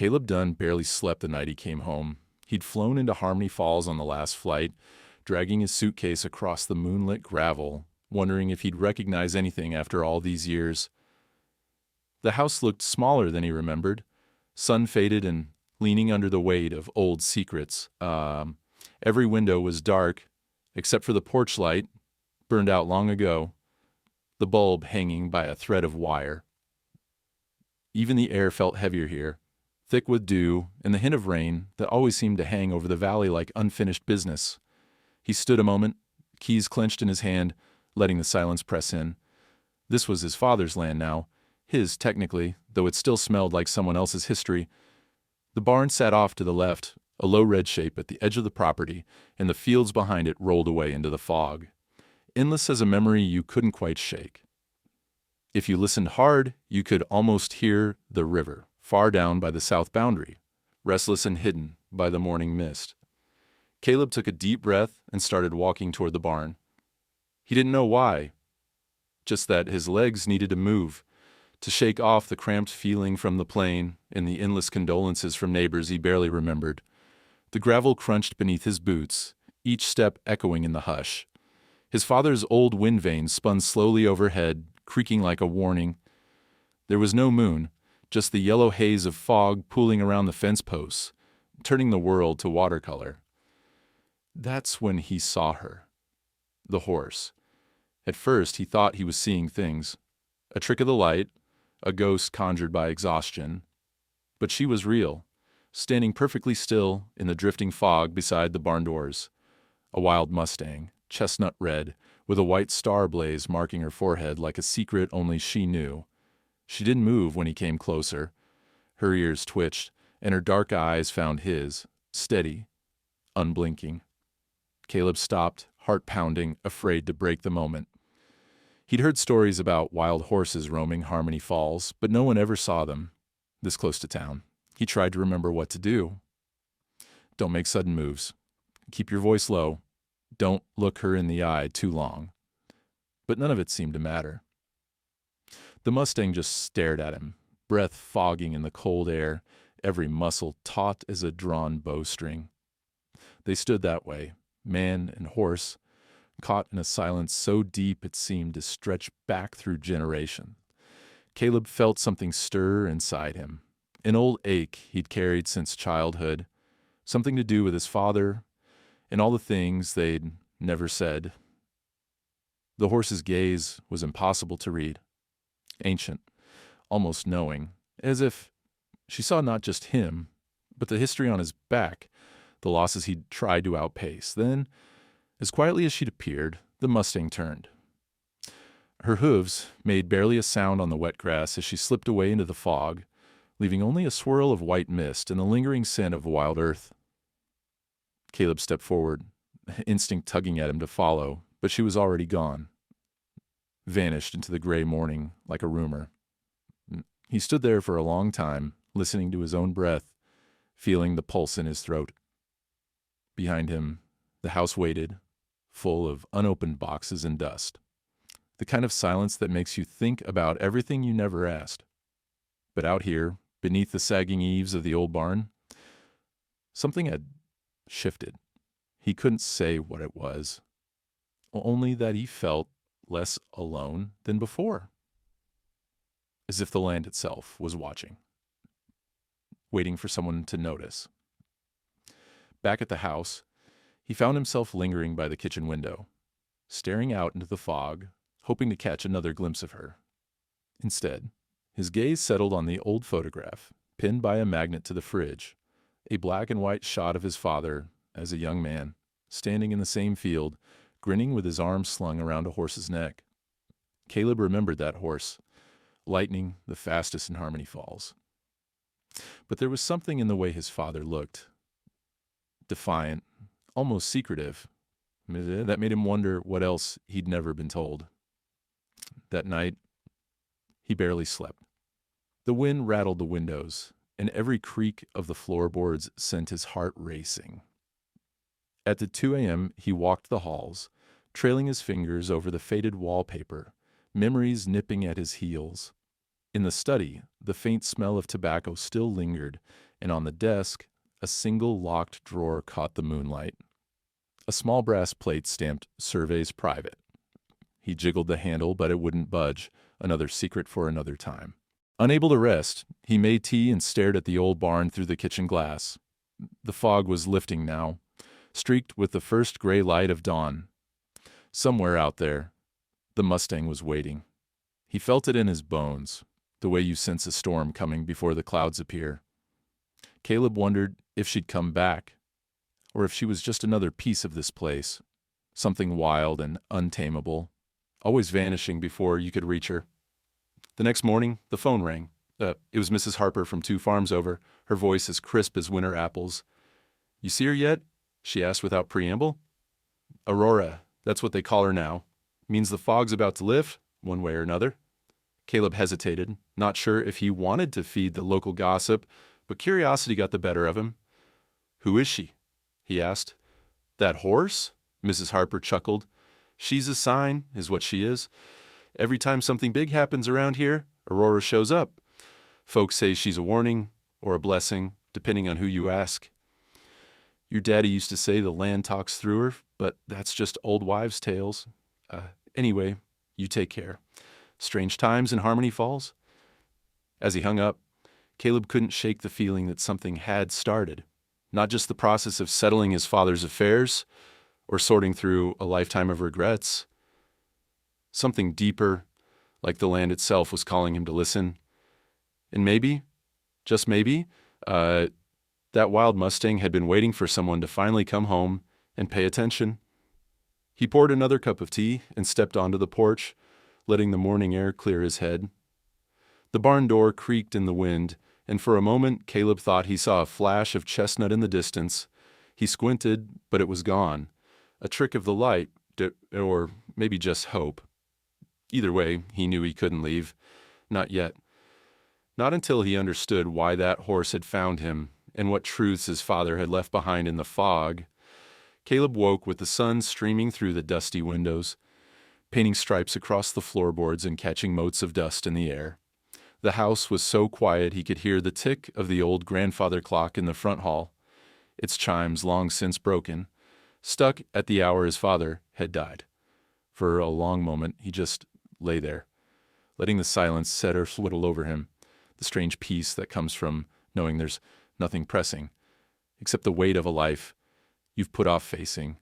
Caleb Dunn barely slept the night he came home. He'd flown into Harmony Falls on the last flight, dragging his suitcase across the moonlit gravel, wondering if he'd recognize anything after all these years. The house looked smaller than he remembered, sun-faded and leaning under the weight of old secrets. Every window was dark, except for the porch light, burned out long ago, the bulb hanging by a thread of wire. Even the air felt heavier here, thick with dew and the hint of rain that always seemed to hang over the valley like unfinished business. He stood a moment, keys clenched in his hand, letting the silence press in. This was his father's land now, his technically, though it still smelled like someone else's history. The barn sat off to the left, a low red shape at the edge of the property, and the fields behind it rolled away into the fog. Endless as a memory you couldn't quite shake. If you listened hard, you could almost hear the river, far down by the south boundary, restless and hidden by the morning mist. Caleb took a deep breath and started walking toward the barn. He didn't know why, just that his legs needed to move, to shake off the cramped feeling from the plane and the endless condolences from neighbors he barely remembered. The gravel crunched beneath his boots, each step echoing in the hush. His father's old wind vane spun slowly overhead, creaking like a warning. There was no moon, just the yellow haze of fog pooling around the fence posts, turning the world to watercolor. That's when he saw her. The horse. At first, he thought he was seeing things. A trick of the light, a ghost conjured by exhaustion. But she was real, standing perfectly still in the drifting fog beside the barn doors. A wild Mustang, chestnut red, with a white star blaze marking her forehead like a secret only she knew. She didn't move when he came closer. Her ears twitched, and her dark eyes found his, steady, unblinking. Caleb stopped, heart pounding, afraid to break the moment. He'd heard stories about wild horses roaming Harmony Falls, but no one ever saw them, this close to town. He tried to remember what to do. Don't make sudden moves. Keep your voice low. Don't look her in the eye too long. But none of it seemed to matter. The Mustang just stared at him, breath fogging in the cold air, every muscle taut as a drawn bowstring. They stood that way, man and horse, caught in a silence so deep it seemed to stretch back through generations. Caleb felt something stir inside him, an old ache he'd carried since childhood, something to do with his father and all the things they'd never said. The horse's gaze was impossible to read, ancient, almost knowing, as if she saw not just him, but the history on his back, the losses he'd tried to outpace. Then, as quietly as she'd appeared, the Mustang turned. Her hooves made barely a sound on the wet grass as she slipped away into the fog, leaving only a swirl of white mist and the lingering scent of wild earth. Caleb stepped forward, instinct tugging at him to follow, but she was already gone, vanished into the gray morning like a rumor. He stood there for a long time, listening to his own breath, feeling the pulse in his throat. Behind him, the house waited, full of unopened boxes and dust. The kind of silence that makes you think about everything you never asked. But out here, beneath the sagging eaves of the old barn, something had shifted. He couldn't say what it was, only that he felt less alone than before. As if the land itself was watching, waiting for someone to notice. Back at the house, he found himself lingering by the kitchen window, staring out into the fog, hoping to catch another glimpse of her. Instead, his gaze settled on the old photograph, pinned by a magnet to the fridge, a black and white shot of his father as a young man, standing in the same field, grinning with his arms slung around a horse's neck. Caleb remembered that horse, Lightning, the fastest in Harmony Falls. But there was something in the way his father looked, defiant, almost secretive, that made him wonder what else he'd never been told. That night, he barely slept. The wind rattled the windows, and every creak of the floorboards sent his heart racing. At the 2 a.m., he walked the halls, trailing his fingers over the faded wallpaper, memories nipping at his heels. In the study, the faint smell of tobacco still lingered, and on the desk, a single locked drawer caught the moonlight. A small brass plate stamped "Surveys Private." He jiggled the handle, but it wouldn't budge, another secret for another time. Unable to rest, he made tea and stared at the old barn through the kitchen glass. The fog was lifting now, streaked with the first gray light of dawn. Somewhere out there, the Mustang was waiting. He felt it in his bones, the way you sense a storm coming before the clouds appear. Caleb wondered if she'd come back, or if she was just another piece of this place, something wild and untamable, always vanishing before you could reach her. The next morning, the phone rang. It was Mrs. Harper from 2 farms over, her voice as crisp as winter apples. "You see her yet?" she asked without preamble. "Aurora, that's what they call her now. Means the fog's about to lift, one way or another." Caleb hesitated, not sure if he wanted to feed the local gossip, but curiosity got the better of him. "Who is she?" he asked. "That horse?" Mrs. Harper chuckled. "She's a sign, is what she is. Every time something big happens around here, Aurora shows up. Folks say she's a warning or a blessing, depending on who you ask. Your daddy used to say the land talks through her, but that's just old wives' tales. Anyway, you take care. Strange times in Harmony Falls?" As he hung up, Caleb couldn't shake the feeling that something had started. Not just the process of settling his father's affairs or sorting through a lifetime of regrets. Something deeper, like the land itself, was calling him to listen. And maybe, just maybe, that wild Mustang had been waiting for someone to finally come home and pay attention. He poured another cup of tea and stepped onto the porch, letting the morning air clear his head. The barn door creaked in the wind, and for a moment Caleb thought he saw a flash of chestnut in the distance. He squinted, but it was gone. A trick of the light, or maybe just hope. Either way, he knew he couldn't leave. Not yet. Not until he understood why that horse had found him and what truths his father had left behind in the fog. Caleb woke with the sun streaming through the dusty windows, painting stripes across the floorboards and catching motes of dust in the air. The house was so quiet he could hear the tick of the old grandfather clock in the front hall, its chimes long since broken, stuck at the hour his father had died. For a long moment he just lay there, letting the silence settle over him, the strange peace that comes from knowing there's nothing pressing, except the weight of a life you've put off facing.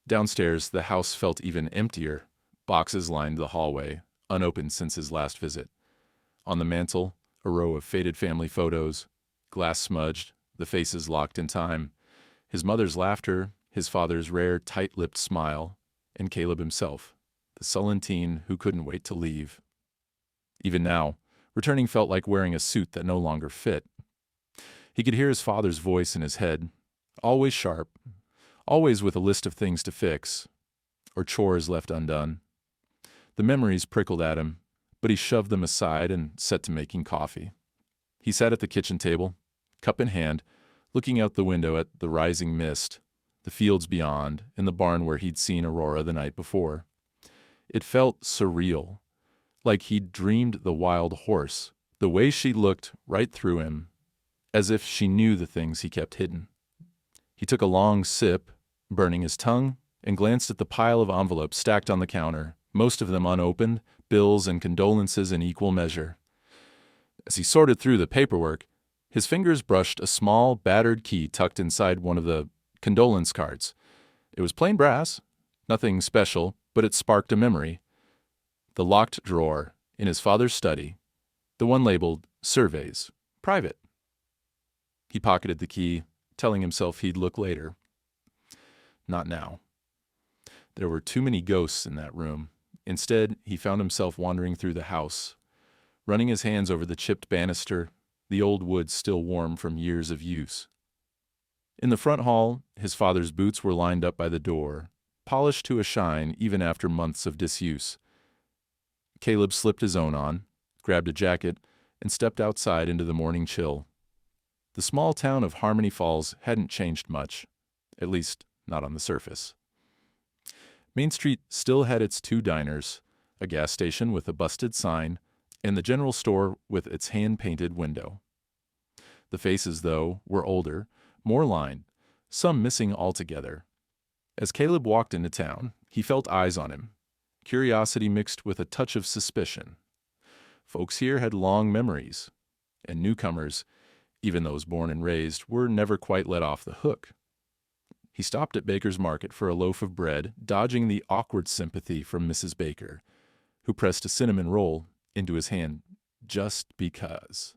Downstairs, the house felt even emptier. Boxes lined the hallway, unopened since his last visit. On the mantel, a row of faded family photos, glass smudged, the faces locked in time. His mother's laughter, his father's rare, tight-lipped smile, and Caleb himself, the sullen teen who couldn't wait to leave. Even now, returning felt like wearing a suit that no longer fit. He could hear his father's voice in his head, always sharp, always with a list of things to fix, or chores left undone. The memories prickled at him, but he shoved them aside and set to making coffee. He sat at the kitchen table, cup in hand, looking out the window at the rising mist, the fields beyond, and the barn where he'd seen Aurora the night before. It felt surreal, like he'd dreamed the wild horse, the way she looked right through him, as if she knew the things he kept hidden. He took a long sip, burning his tongue, and glanced at the pile of envelopes stacked on the counter, most of them unopened, bills and condolences in equal measure. As he sorted through the paperwork, his fingers brushed a small, battered key tucked inside one of the condolence cards. It was plain brass, nothing special, but it sparked a memory. The locked drawer in his father's study, the one labeled "Surveys, Private." He pocketed the key, telling himself he'd look later. Not now. There were too many ghosts in that room. Instead, he found himself wandering through the house, running his hands over the chipped banister, the old wood still warm from years of use. In the front hall, his father's boots were lined up by the door, polished to a shine even after months of disuse. Caleb slipped his own on, grabbed a jacket, and stepped outside into the morning chill. The small town of Harmony Falls hadn't changed much, at least not on the surface. Main Street still had its 2 diners, a gas station with a busted sign, and the general store with its hand-painted window. The faces, though, were older, more lined, some missing altogether. As Caleb walked into town, he felt eyes on him, curiosity mixed with a touch of suspicion. Folks here had long memories, and newcomers, even those born and raised, were never quite let off the hook. He stopped at Baker's Market for a loaf of bread, dodging the awkward sympathy from Mrs. Baker, who pressed a cinnamon roll into his hand just because.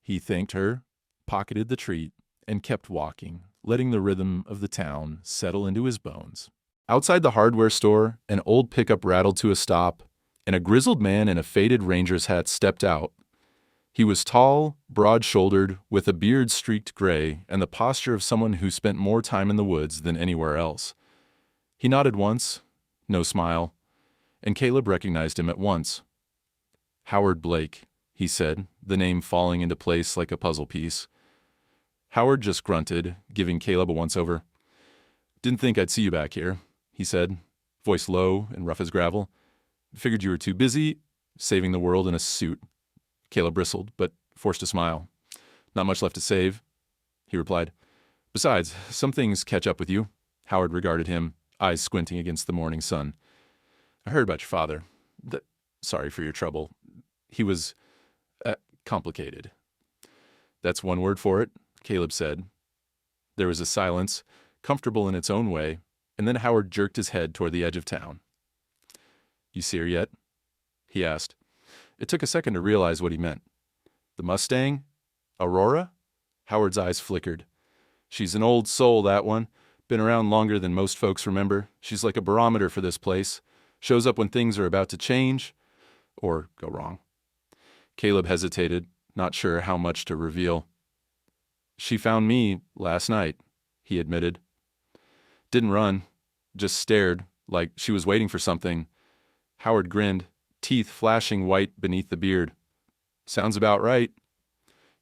He thanked her, pocketed the treat, and kept walking, letting the rhythm of the town settle into his bones. Outside the hardware store, an old pickup rattled to a stop, and a grizzled man in a faded ranger's hat stepped out. He was tall, broad-shouldered, with a beard streaked gray and the posture of someone who spent more time in the woods than anywhere else. He nodded once, no smile, and Caleb recognized him at once. "Howard Blake," he said, the name falling into place like a puzzle piece. Howard just grunted, giving Caleb a once-over. "Didn't think I'd see you back here," he said, voice low and rough as gravel. "Figured you were too busy saving the world in a suit." Caleb bristled, but forced a smile. "Not much left to save," he replied. "Besides, some things catch up with you." Howard regarded him, eyes squinting against the morning sun. "I heard about your father. Sorry for your trouble. He was complicated." "That's one word for it," Caleb said. There was a silence, comfortable in its own way, and then Howard jerked his head toward the edge of town. "You see her yet?" he asked. It took a second to realize what he meant. "The Mustang? Aurora?" Howard's eyes flickered. "She's an old soul, that one. Been around longer than most folks remember. She's like a barometer for this place. Shows up when things are about to change or go wrong." Caleb hesitated, not sure how much to reveal. "She found me last night," he admitted. "Didn't run, just stared, like she was waiting for something." Howard grinned, teeth flashing white beneath the beard. "Sounds about right.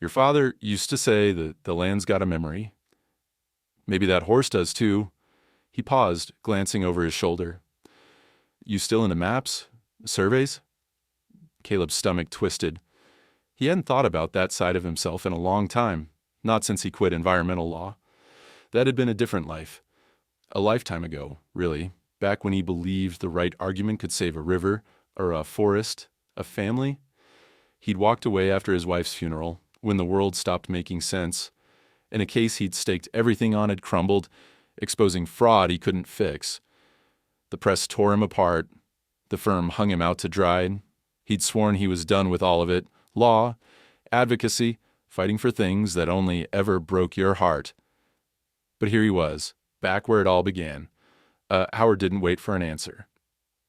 Your father used to say that the land's got a memory. Maybe that horse does too." He paused, glancing over his shoulder. "You still into maps? Surveys?" Caleb's stomach twisted. He hadn't thought about that side of himself in a long time, not since he quit environmental law. That had been a different life. A lifetime ago, really, back when he believed the right argument could save a river, or a forest, a family. He'd walked away after his wife's funeral, when the world stopped making sense, and a case he'd staked everything on had crumbled, exposing fraud he couldn't fix. The press tore him apart. The firm hung him out to dry. He'd sworn he was done with all of it. Law, advocacy, fighting for things that only ever broke your heart. But here he was, back where it all began. Howard didn't wait for an answer.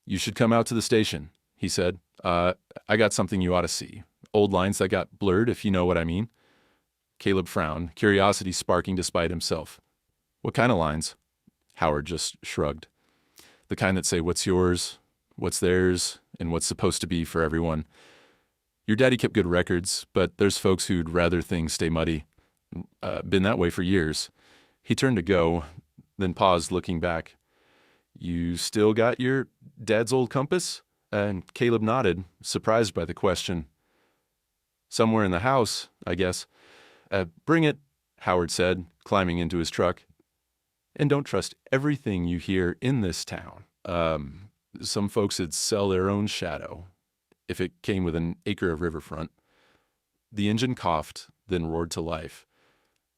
"You should come out to the station," he said. I got something you ought to see. Old lines that got blurred, if you know what I mean." Caleb frowned, curiosity sparking despite himself. "What kind of lines?" Howard just shrugged. "The kind that say what's yours, what's theirs, and what's supposed to be for everyone. Your daddy kept good records, but there's folks who'd rather things stay muddy. Been that way for years." He turned to go, then paused, looking back. "You still got your dad's old compass?" And Caleb nodded, surprised by the question. "Somewhere in the house, I guess." "Bring it," Howard said, climbing into his truck. "And don't trust everything you hear in this town. Some folks'd sell their own shadow, if it came with an acre of riverfront." The engine coughed, then roared to life.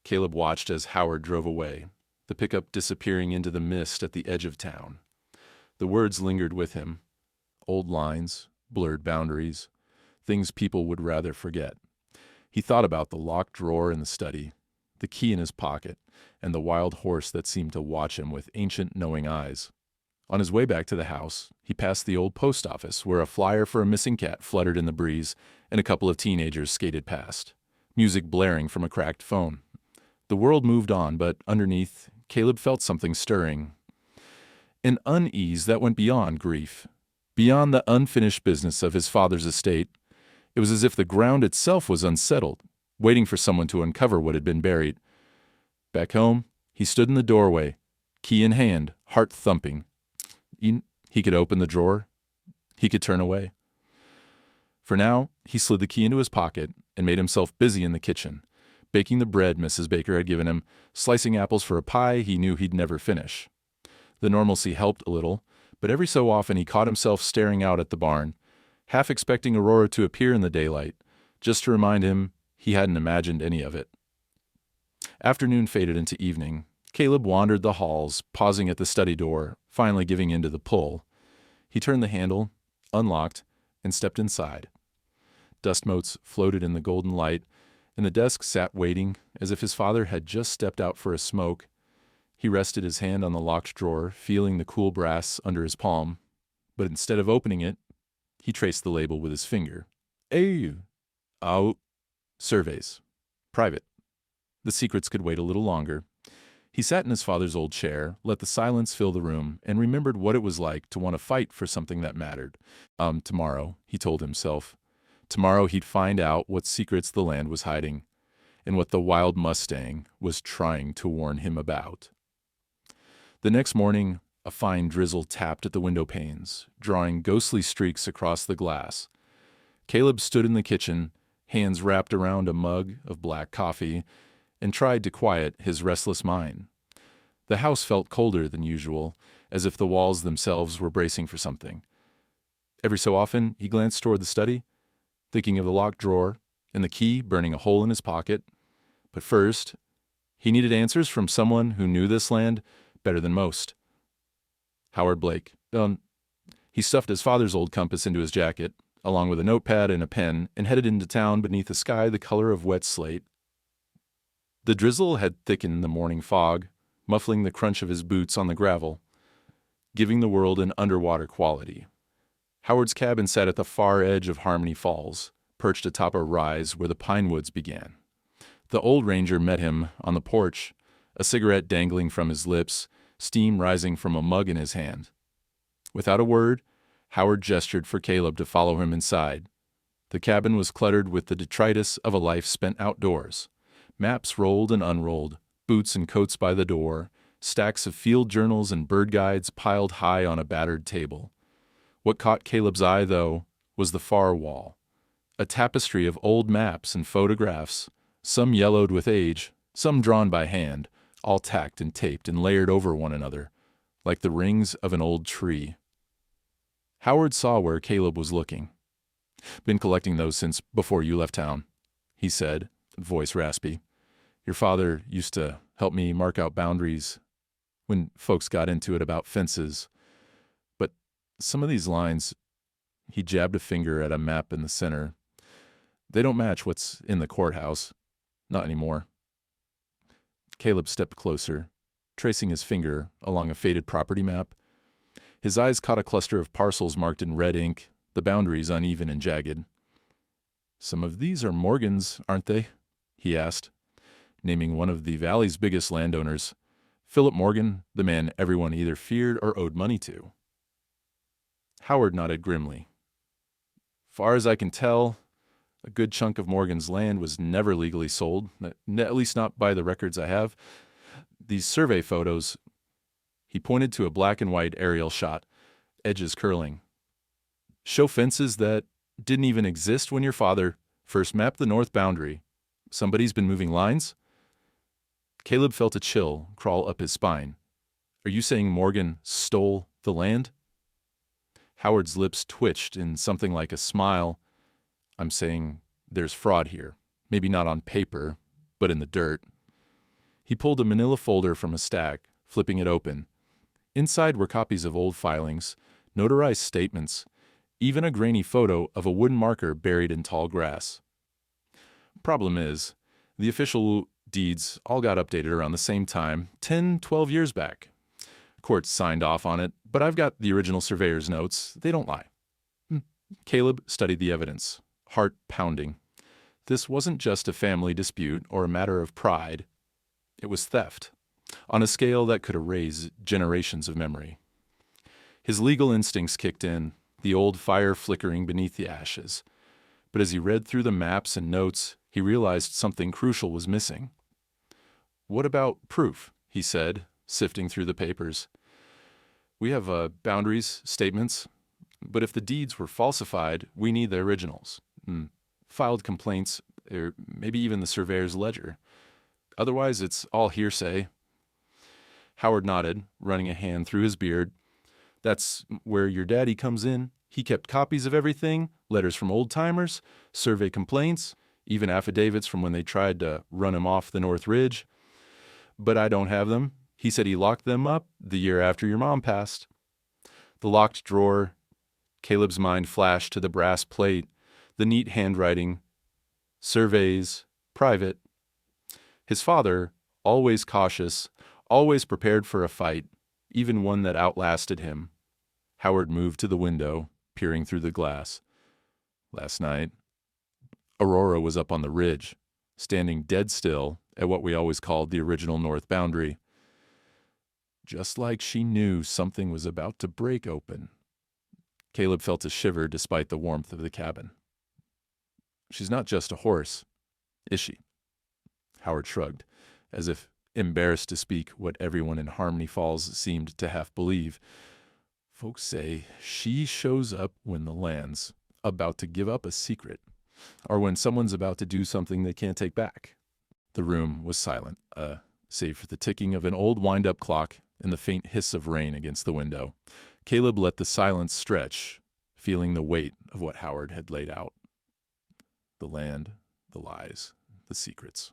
Caleb watched as Howard drove away, the pickup disappearing into the mist at the edge of town. The words lingered with him. Old lines, blurred boundaries, things people would rather forget. He thought about the locked drawer in the study, the key in his pocket, and the wild horse that seemed to watch him with ancient, knowing eyes. On his way back to the house, he passed the old post office where a flyer for a missing cat fluttered in the breeze and a couple of teenagers skated past, music blaring from a cracked phone. The world moved on, but underneath, Caleb felt something stirring. An unease that went beyond grief, beyond the unfinished business of his father's estate. It was as if the ground itself was unsettled, waiting for someone to uncover what had been buried. Back home, he stood in the doorway, key in hand, heart thumping. He could open the drawer. He could turn away. For now, he slid the key into his pocket and made himself busy in the kitchen, baking the bread Mrs. Baker had given him, slicing apples for a pie he knew he'd never finish. The normalcy helped a little, but every so often he caught himself staring out at the barn, half expecting Aurora to appear in the daylight, just to remind him he hadn't imagined any of it. Afternoon faded into evening. Caleb wandered the halls, pausing at the study door, finally giving in to the pull. He turned the handle, unlocked, and stepped inside. Dust motes floated in the golden light, and the desk sat waiting as if his father had just stepped out for a smoke. He rested his hand on the locked drawer, feeling the cool brass under his palm, but instead of opening it, he traced the label with his finger. Out. Surveys. Private. The secrets could wait a little longer. He sat in his father's old chair, let the silence fill the room, and remembered what it was like to want to fight for something that mattered. Tomorrow, he told himself. Tomorrow he'd find out what secrets the land was hiding, and what the wild Mustang was trying to warn him about. The next morning, a fine drizzle tapped at the window panes, drawing ghostly streaks across the glass. Caleb stood in the kitchen, hands wrapped around a mug of black coffee, and tried to quiet his restless mind. The house felt colder than usual, as if the walls themselves were bracing for something. Every so often, he glanced toward the study, thinking of the locked drawer and the key burning a hole in his pocket. But first, he needed answers from someone who knew this land better than most. Howard Blake. He stuffed his father's old compass into his jacket, along with a notepad and a pen, and headed into town beneath a sky the color of wet slate. The drizzle had thickened the morning fog, muffling the crunch of his boots on the gravel, giving the world an underwater quality. Howard's cabin sat at the far edge of Harmony Falls, perched atop a rise where the pine woods began. The old ranger met him on the porch, a cigarette dangling from his lips, steam rising from a mug in his hand. Without a word, Howard gestured for Caleb to follow him inside. The cabin was cluttered with the detritus of a life spent outdoors. Maps rolled and unrolled, boots and coats by the door, stacks of field journals and bird guides piled high on a battered table. What caught Caleb's eye, though, was the far wall, a tapestry of old maps and photographs, some yellowed with age, some drawn by hand, all tacked and taped and layered over one another, like the rings of an old tree. Howard saw where Caleb was looking. "Been collecting those since before you left town," he said, voice raspy. "Your father used to help me mark out boundaries when folks got into it about fences. But some of these lines," he jabbed a finger at a map in the center, "they don't match what's in the courthouse. Not anymore." Caleb stepped closer, tracing his finger along a faded property map. His eyes caught a cluster of parcels marked in red ink, the boundaries uneven and jagged. "Some of these are Morgan's, aren't they?" he asked, naming one of the valley's biggest landowners, Philip Morgan, the man everyone either feared or owed money to. Howard nodded grimly. "Far as I can tell, a good chunk of Morgan's land was never legally sold, at least not by the records I have. These survey photos," he pointed to a black and white aerial shot, edges curling, "show fences that didn't even exist when your father first mapped the north boundary. Somebody's been moving lines?" Caleb felt a chill crawl up his spine. "Are you saying Morgan stole the land?" Howard's lips twitched in something like a smile. "I'm saying there's fraud here. Maybe not on paper, but in the dirt." He pulled a manila folder from a stack, flipping it open. Inside were copies of old filings, notarized statements, even a grainy photo of a wooden marker buried in tall grass. Problem is, the official deeds all got updated around the same time, 10, 12 years back. Courts signed off on it, but I've got the original surveyor's notes. They don't lie. Caleb studied the evidence, heart pounding. This wasn't just a family dispute or a matter of pride. It was theft, on a scale that could erase generations of memory. His legal instincts kicked in, the old fire flickering beneath the ashes. But as he read through the maps and notes, he realized something crucial was missing. "What about proof?" he said, sifting through the papers. "We have boundaries, statements, but if the deeds were falsified, we need the originals. Filed complaints, or maybe even the surveyor's ledger. Otherwise, it's all hearsay. Howard nodded, running a hand through his beard. That's where your daddy comes in. He kept copies of everything, letters from old-timers, survey complaints, even affidavits from when they tried to run him off the North Ridge. But I don't have them. He said he locked them up the year after your mom passed. The locked drawer. Caleb's mind flashed to the brass plate, the neat handwriting, surveys, private. His father, always cautious, always prepared for a fight, even one that outlasted him. Howard moved to the window, peering through the glass. Last night, Aurora was up on the ridge, standing dead still at what we always called the original north boundary. Just like she knew something was about to break open. Caleb felt a shiver despite the warmth of the cabin. She's not just a horse, is she? Howard shrugged, as if embarrassed to speak what everyone in Harmony Falls seemed to half believe. Folks say she shows up when the land's about to give up a secret, or when someone's about to do something they can't take back. The room was silent, save for the ticking of an old wind-up clock and the faint hiss of rain against the window. Caleb let the silence stretch, feeling the weight of what Howard had laid out. The land, the lies, the secrets.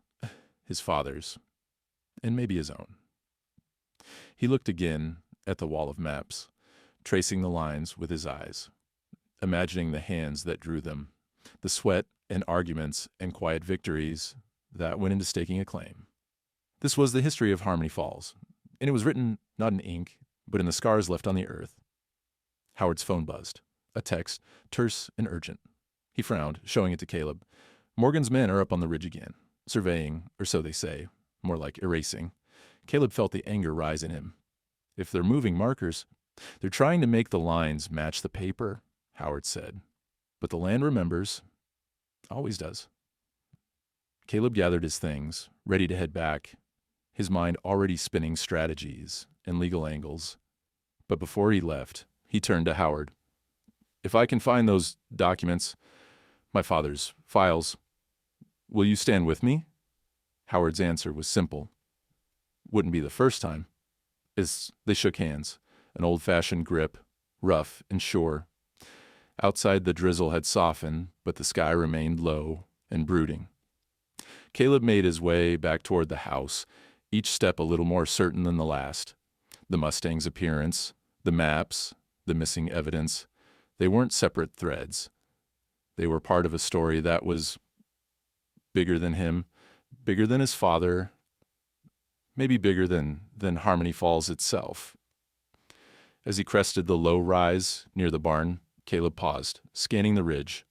His father's, and maybe his own. He looked again at the wall of maps, tracing the lines with his eyes, imagining the hands that drew them, the sweat and arguments and quiet victories that went into staking a claim. This was the history of Harmony Falls, and it was written not in ink, but in the scars left on the earth. Howard's phone buzzed. A text, terse and urgent. He frowned, showing it to Caleb. Morgan's men are up on the ridge again, surveying, or so they say, more like erasing. Caleb felt the anger rise in him. If they're moving markers, they're trying to make the lines match the paper, Howard said. But the land remembers. Always does. Caleb gathered his things, ready to head back, his mind already spinning strategies and legal angles. But before he left, he turned to Howard. If I can find those documents, my father's files, will you stand with me? Howard's answer was simple. Wouldn't be the first time. As they shook hands, an old-fashioned grip, rough and sure. Outside the drizzle had softened, but the sky remained low and brooding. Caleb made his way back toward the house, each step a little more certain than the last. The Mustang's appearance, the maps, the missing evidence, they weren't separate threads. They were part of a story that was bigger than him, bigger than his father, maybe bigger than Harmony Falls itself. As he crested the low rise near the barn, Caleb paused, scanning the ridge.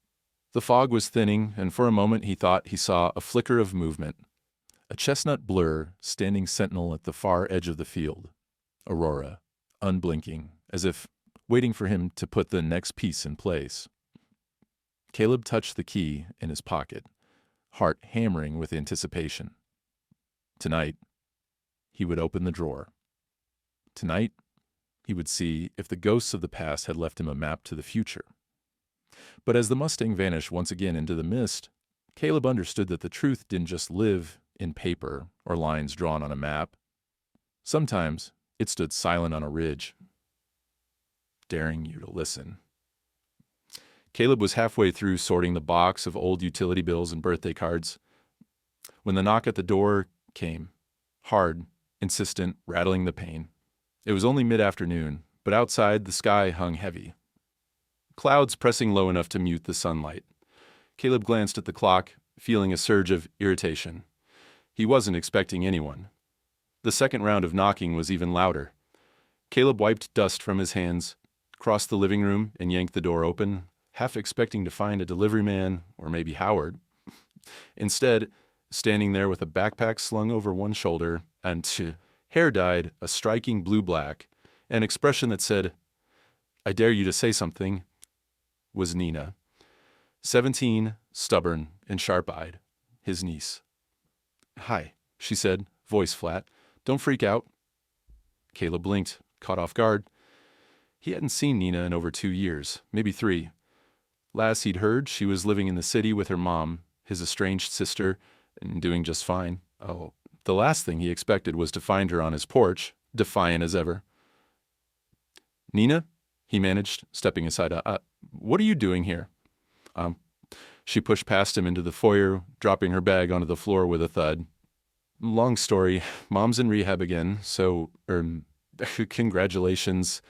The fog was thinning, and for a moment he thought he saw a flicker of movement, a chestnut blur standing sentinel at the far edge of the field. Aurora, unblinking, as if waiting for him to put the next piece in place. Caleb touched the key in his pocket, heart hammering with anticipation. Tonight, he would open the drawer. Tonight, he would see if the ghosts of the past had left him a map to the future. But as the Mustang vanished once again into the mist, Caleb understood that the truth didn't just live in paper or lines drawn on a map. Sometimes it stood silent on a ridge, daring you to listen. Caleb was halfway through sorting the box of old utility bills and birthday cards when the knock at the door came, hard, insistent, rattling the pane. It was only mid-afternoon, but outside the sky hung heavy, clouds pressing low enough to mute the sunlight. Caleb glanced at the clock, feeling a surge of irritation. He wasn't expecting anyone. The second round of knocking was even louder. Caleb wiped dust from his hands, crossed the living room, and yanked the door open, half expecting to find a delivery man, or maybe Howard. Instead, standing there with a backpack slung over one shoulder and hair dyed a striking blue-black, an expression that said, "I dare you to say something," was Nenah. 17, stubborn and sharp-eyed, his niece. "Hi," she said, voice flat. "Don't freak out." Caleb blinked, caught off guard. He hadn't seen Nenah in over 2 years, maybe 3. Last he'd heard, she was living in the city with her mom, his estranged sister, and doing just fine. Oh, the last thing he expected was to find her on his porch, defiant as ever. "Nenah?" he managed, stepping aside. What are you doing here?" She pushed past him into the foyer, dropping her bag onto the floor with a thud. "Long story. Mom's in rehab again, so, congratulations.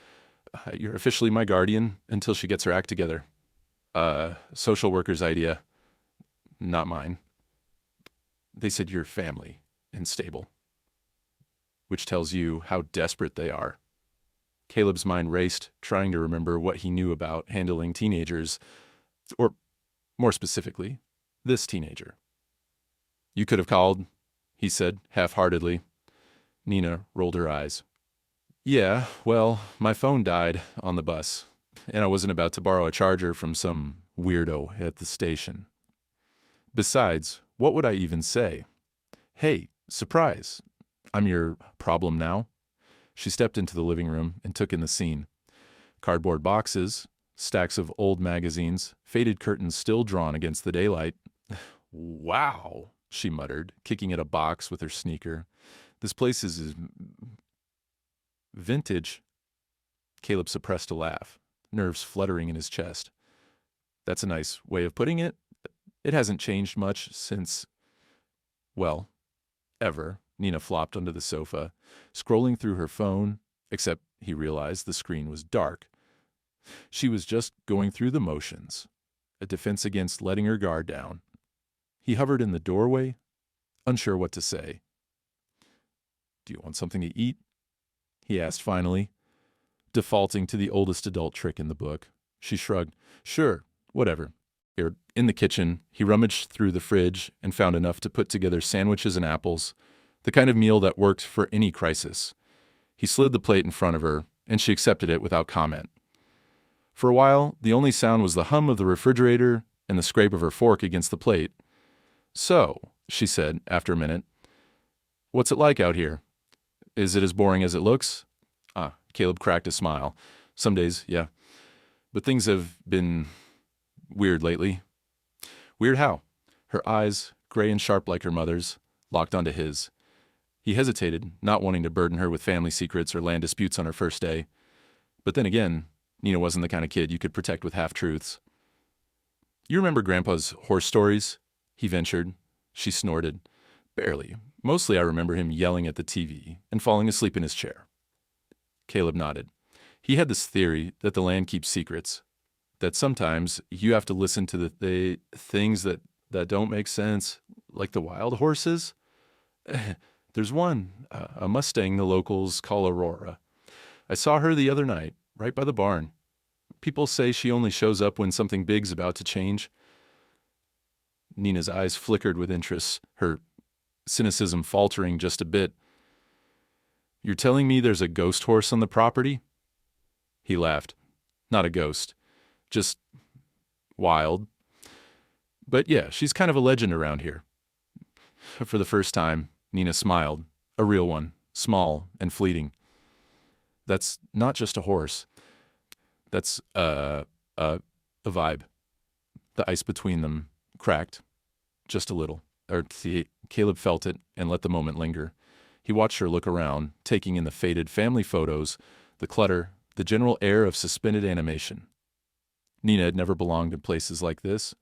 You're officially my guardian until she gets her act together. Social worker's idea, not mine. They said you're family and stable, which tells you how desperate they are." Caleb's mind raced, trying to remember what he knew about handling teenagers, or more specifically, this teenager. "You could have called," he said, half-heartedly. Nenah rolled her eyes. "Yeah, well, my phone died on the bus, and I wasn't about to borrow a charger from some weirdo at the station. Besides, what would I even say? Hey, surprise, I'm your problem now." She stepped into the living room and took in the scene. Cardboard boxes, stacks of old magazines, faded curtains still drawn against the daylight. "Wow," she muttered, kicking at a box with her sneaker. "This place is vintage." Caleb suppressed a laugh, nerves fluttering in his chest. "That's a nice way of putting it. It hasn't changed much since, well, ever." Nenah flopped onto the sofa, scrolling through her phone, except he realized the screen was dark. She was just going through the motions, a defense against letting her guard down. He hovered in the doorway, unsure what to say. "Do you want something to eat?" he asked finally, defaulting to the oldest adult trick in the book. She shrugged. "Sure, whatever." In the kitchen, he rummaged through the fridge and found enough to put together sandwiches and apples, the kind of meal that worked for any crisis. He slid the plate in front of her, and she accepted it without comment. For a while, the only sound was the hum of the refrigerator and the scrape of her fork against the plate. "So," she said after a minute, "what's it like out here? Is it as boring as it looks?" Caleb cracked a smile. "Some days, yeah. But things have been weird lately." "Weird how?" Her eyes, gray and sharp like her mother's, locked onto his. He hesitated, not wanting to burden her with family secrets or land disputes on her first day. But then again, Nenah wasn't the kind of kid you could protect with half-truths. "You remember Grandpa's horse stories?" he ventured. She snorted. "Barely. Mostly I remember him yelling at the TV and falling asleep in his chair." Caleb nodded. He had this theory that the land keeps secrets, that sometimes you have to listen to the things that don't make sense, like the wild horses. "There's one, a Mustang the locals call Aurora. I saw her the other night, right by the barn. People say she only shows up when something big's about to change." Nenah's eyes flickered with interest, her cynicism faltering just a bit. "You're telling me there's a ghost horse on the property?" He laughed. "Not a ghost. Just wild. But yeah, she's kind of a legend around here." For the first time, Nenah smiled. A real one, small and fleeting. "That's not just a horse. That's a vibe." The ice between them cracked, just a little. Caleb felt it and let the moment linger. He watched her look around, taking in the faded family photos, the clutter, the general air of suspended animation. Nenah had never belonged in places like this.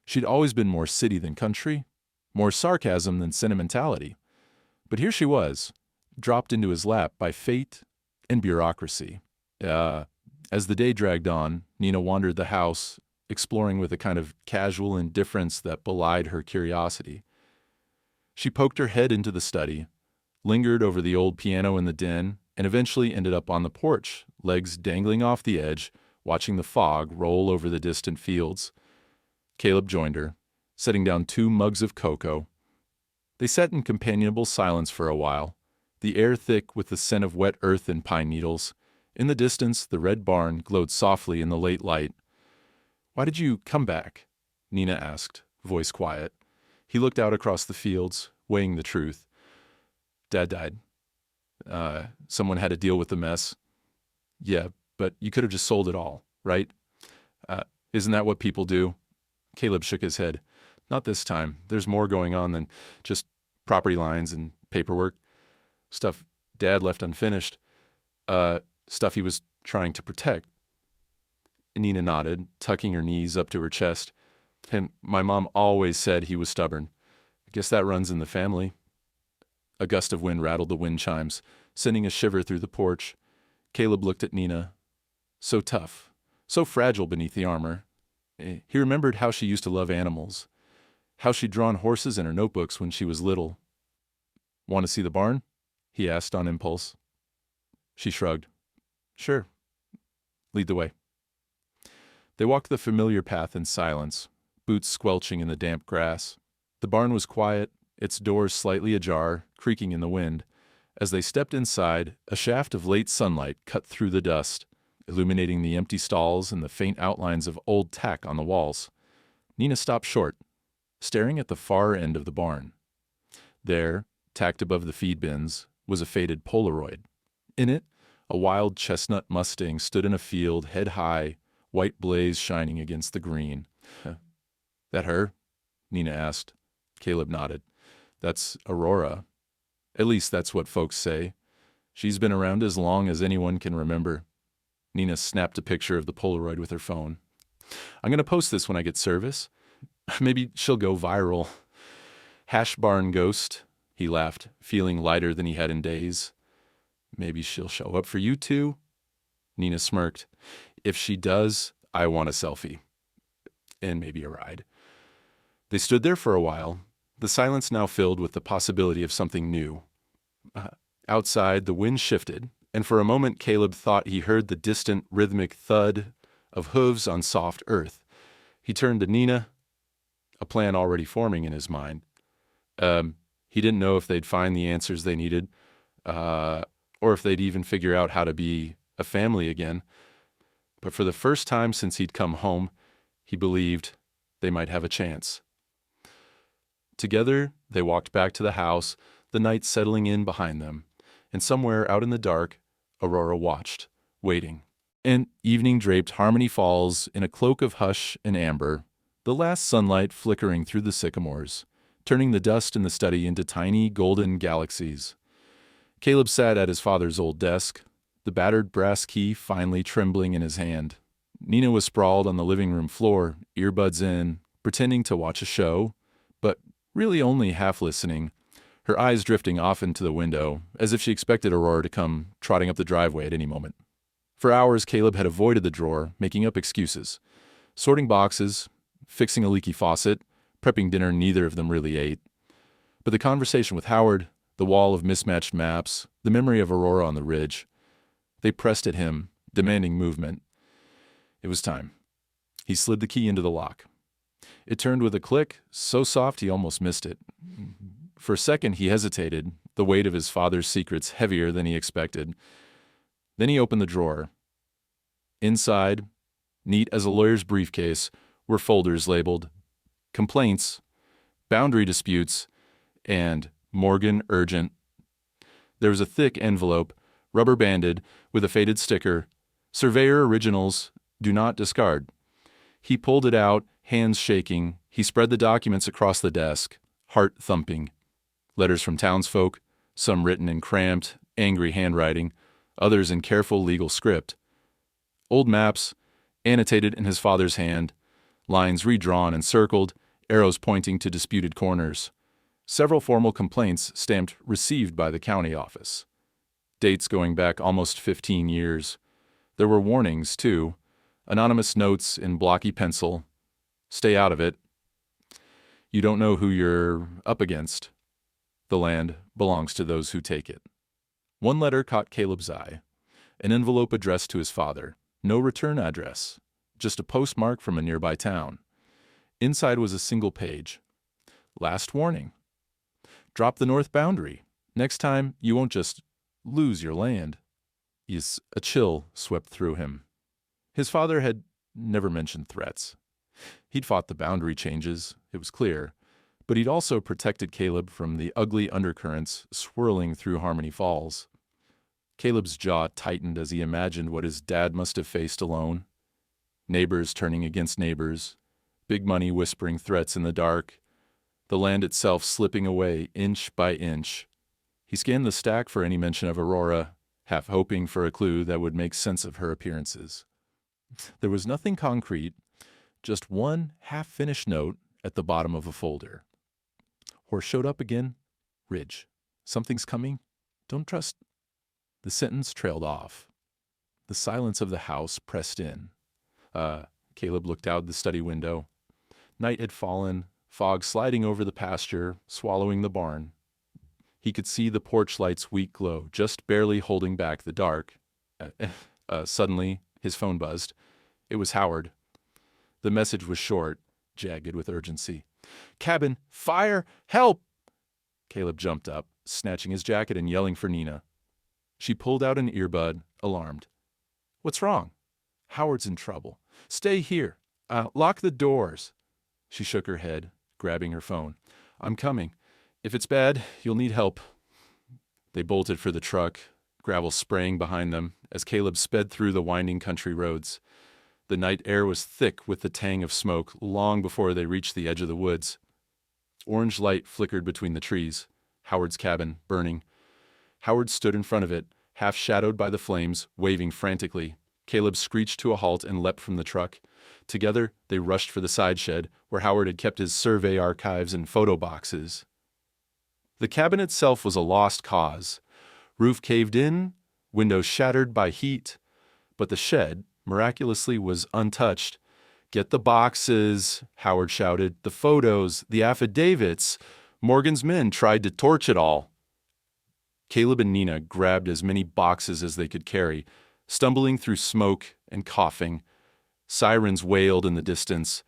She'd always been more city than country, more sarcasm than sentimentality. But here she was, dropped into his lap by fate and bureaucracy. As the day dragged on, Nenah wandered the house, exploring with a kind of casual indifference that belied her curiosity. She poked her head into the study, lingered over the old piano in the den, and eventually ended up on the porch, legs dangling off the edge, watching the fog roll over the distant fields. Caleb joined her, setting down 2 mugs of cocoa. They sat in companionable silence for a while, the air thick with the scent of wet earth and pine needles. In the distance, the red barn glowed softly in the late light. "Why did you come back?" Nenah asked, voice quiet. He looked out across the fields, weighing the truth. "Dad died. Someone had to deal with the mess." "Yeah, but you could have just sold it all, right? Isn't that what people do?" Caleb shook his head. Not this time. There's more going on than just property lines and paperwork. Stuff Dad left unfinished. Stuff he was trying to protect. Nenah nodded, tucking her knees up to her chest. And my mom always said he was stubborn. I guess that runs in the family. A gust of wind rattled the wind chimes, sending a shiver through the porch. Caleb looked at Nenah. So tough, so fragile beneath the armor. He remembered how she used to love animals, how she'd drawn horses in her notebooks when she was little. Want to see the barn? He asked on impulse. She shrugged. Sure. Lead the way. They walked the familiar path in silence, boots squelching in the damp grass. The barn was quiet, its doors slightly ajar, creaking in the wind. As they stepped inside, a shaft of late sunlight cut through the dust, illuminating the empty stalls and the faint outlines of old tack on the walls. Nenah stopped short, staring at the far end of the barn. There, tacked above the feed bins, was a faded Polaroid. In it, a wild chestnut Mustang stood in a field, head high, white blaze shining against the green. That her? Nenah asked. Caleb nodded. That's Aurora. At least that's what folks say. She's been around as long as anyone can remember. Nenah snapped a picture of the Polaroid with her phone. I'm going to post this when I get service. Maybe she'll go viral. Hash barn ghost, he laughed, feeling lighter than he had in days. Maybe she'll show up for you too? Nenah smirked. If she does, I want a selfie. And maybe a ride. They stood there for a while, the silence now filled with the possibility of something new. Outside, the wind shifted, and for a moment Caleb thought he heard the distant rhythmic thud of hooves on soft earth. He turned to Nenah, a plan already forming in his mind. He didn't know if they'd find the answers they needed, or if they'd even figure out how to be a family again. But for the first time since he'd come home, he believed they might have a chance. Together, they walked back to the house, the night settling in behind them, and somewhere out in the dark, Aurora watched, waiting. And evening draped Harmony Falls in a cloak of hush and amber, the last sunlight flickering through the sycamores, turning the dust in the study into tiny golden galaxies. Caleb sat at his father's old desk, the battered brass key finely trembling in his hand. Nenah was sprawled on the living room floor, earbuds in, pretending to watch a show, but really only half listening, her eyes drifting off into the window, as if she expected Aurora to come trotting up the driveway at any moment. For hours, Caleb had avoided the drawer, making up excuses. Sorting boxes, fixing a leaky faucet, prepping dinner neither of them really ate. But the conversation with Howard, the wall of mismatched maps, the memory of Aurora on the ridge, they pressed at him, demanding movement. It was time. He slid the key into the lock. It turned with a click, so soft he almost missed it. For a second he hesitated, the weight of his father's secrets heavier than he expected. Then he opened the drawer. Inside, neat as a lawyer's briefcase, were folders labeled Complaints, Boundary Disputes, and Morgan Urgent. There was a thick envelope, rubber-banded, with a faded sticker, Surveyor Originals, Do Not Discard. He pulled it out, hands shaking. He spread the documents across the desk, heart thumping. Letters from townsfolk, some written in cramped, angry handwriting, others in careful legal script. Old maps, annotated in his father's hand, lines redrawn and circled, arrows pointing to disputed corners. Several formal complaints stamped received by the county office. Dates going back almost 15 years. There were warnings, too. Anonymous notes in blocky pencil. Stay out of it. You don't know who you're up against. The land belongs to those who take it. One letter caught Caleb's eye. An envelope addressed to his father. No return address. Just a postmark from a nearby town. Inside was a single page. Last warning. Drop the north boundary. Next time, you won't just lose your land. A chill swept through him. His father had never mentioned threats. He'd fought the boundary changes, it was clear, but he'd also protected Caleb from the ugly undercurrents swirling through Harmony Falls. Caleb's jaw tightened as he imagined what his dad must have faced alone. Neighbors turning against neighbors, big money whispering threats in the dark, the land itself slipping away inch by inch. He scanned the stack for any mention of Aurora, half hoping for a clue that would make sense of her appearances. There was nothing concrete, just one half-finished note at the bottom of a folder. Horse showed up again. Ridge. Something's coming. Don't trust. The sentence trailed off. The silence of the house pressed in. Caleb looked out the study window. Night had fallen, fog sliding over the pasture, swallowing the barn. He could see the porch light's weak glow, just barely holding back the dark. Suddenly, his phone buzzed. It was Howard. The message was short, jagged with urgency. "Cabin! Fire! Help!" Caleb jumped up, snatching his jacket and yelling for Nenah. She pulled out an earbud, alarmed. "What's wrong?" "Howard's in trouble. Stay here. Lock the doors." She shook her head, grabbing her phone. "I'm coming. If it's bad, you'll need help." They bolted for the truck, gravel spraying behind them as Caleb sped through the winding country roads. The night air was thick with the tang of smoke long before they reached the edge of the woods. Orange light flickered between the trees. Howard's cabin, burning. Howard stood in front of it, half shadowed by the flames, waving frantically. Caleb screeched to a halt and leapt from the truck. Together, they rushed for the side shed, where Howard had kept his survey archives and photo boxes. The cabin itself was a lost cause. Roof caved in, windows shattered by heat, but the shed, miraculously, was untouched. "Get the boxes," Howard shouted, "the photos, the affidavits. Morgan's men tried to torch it all." Caleb and Nenah grabbed as many boxes as they could carry, stumbling through smoke and coughing. Sirens wailed in the distance.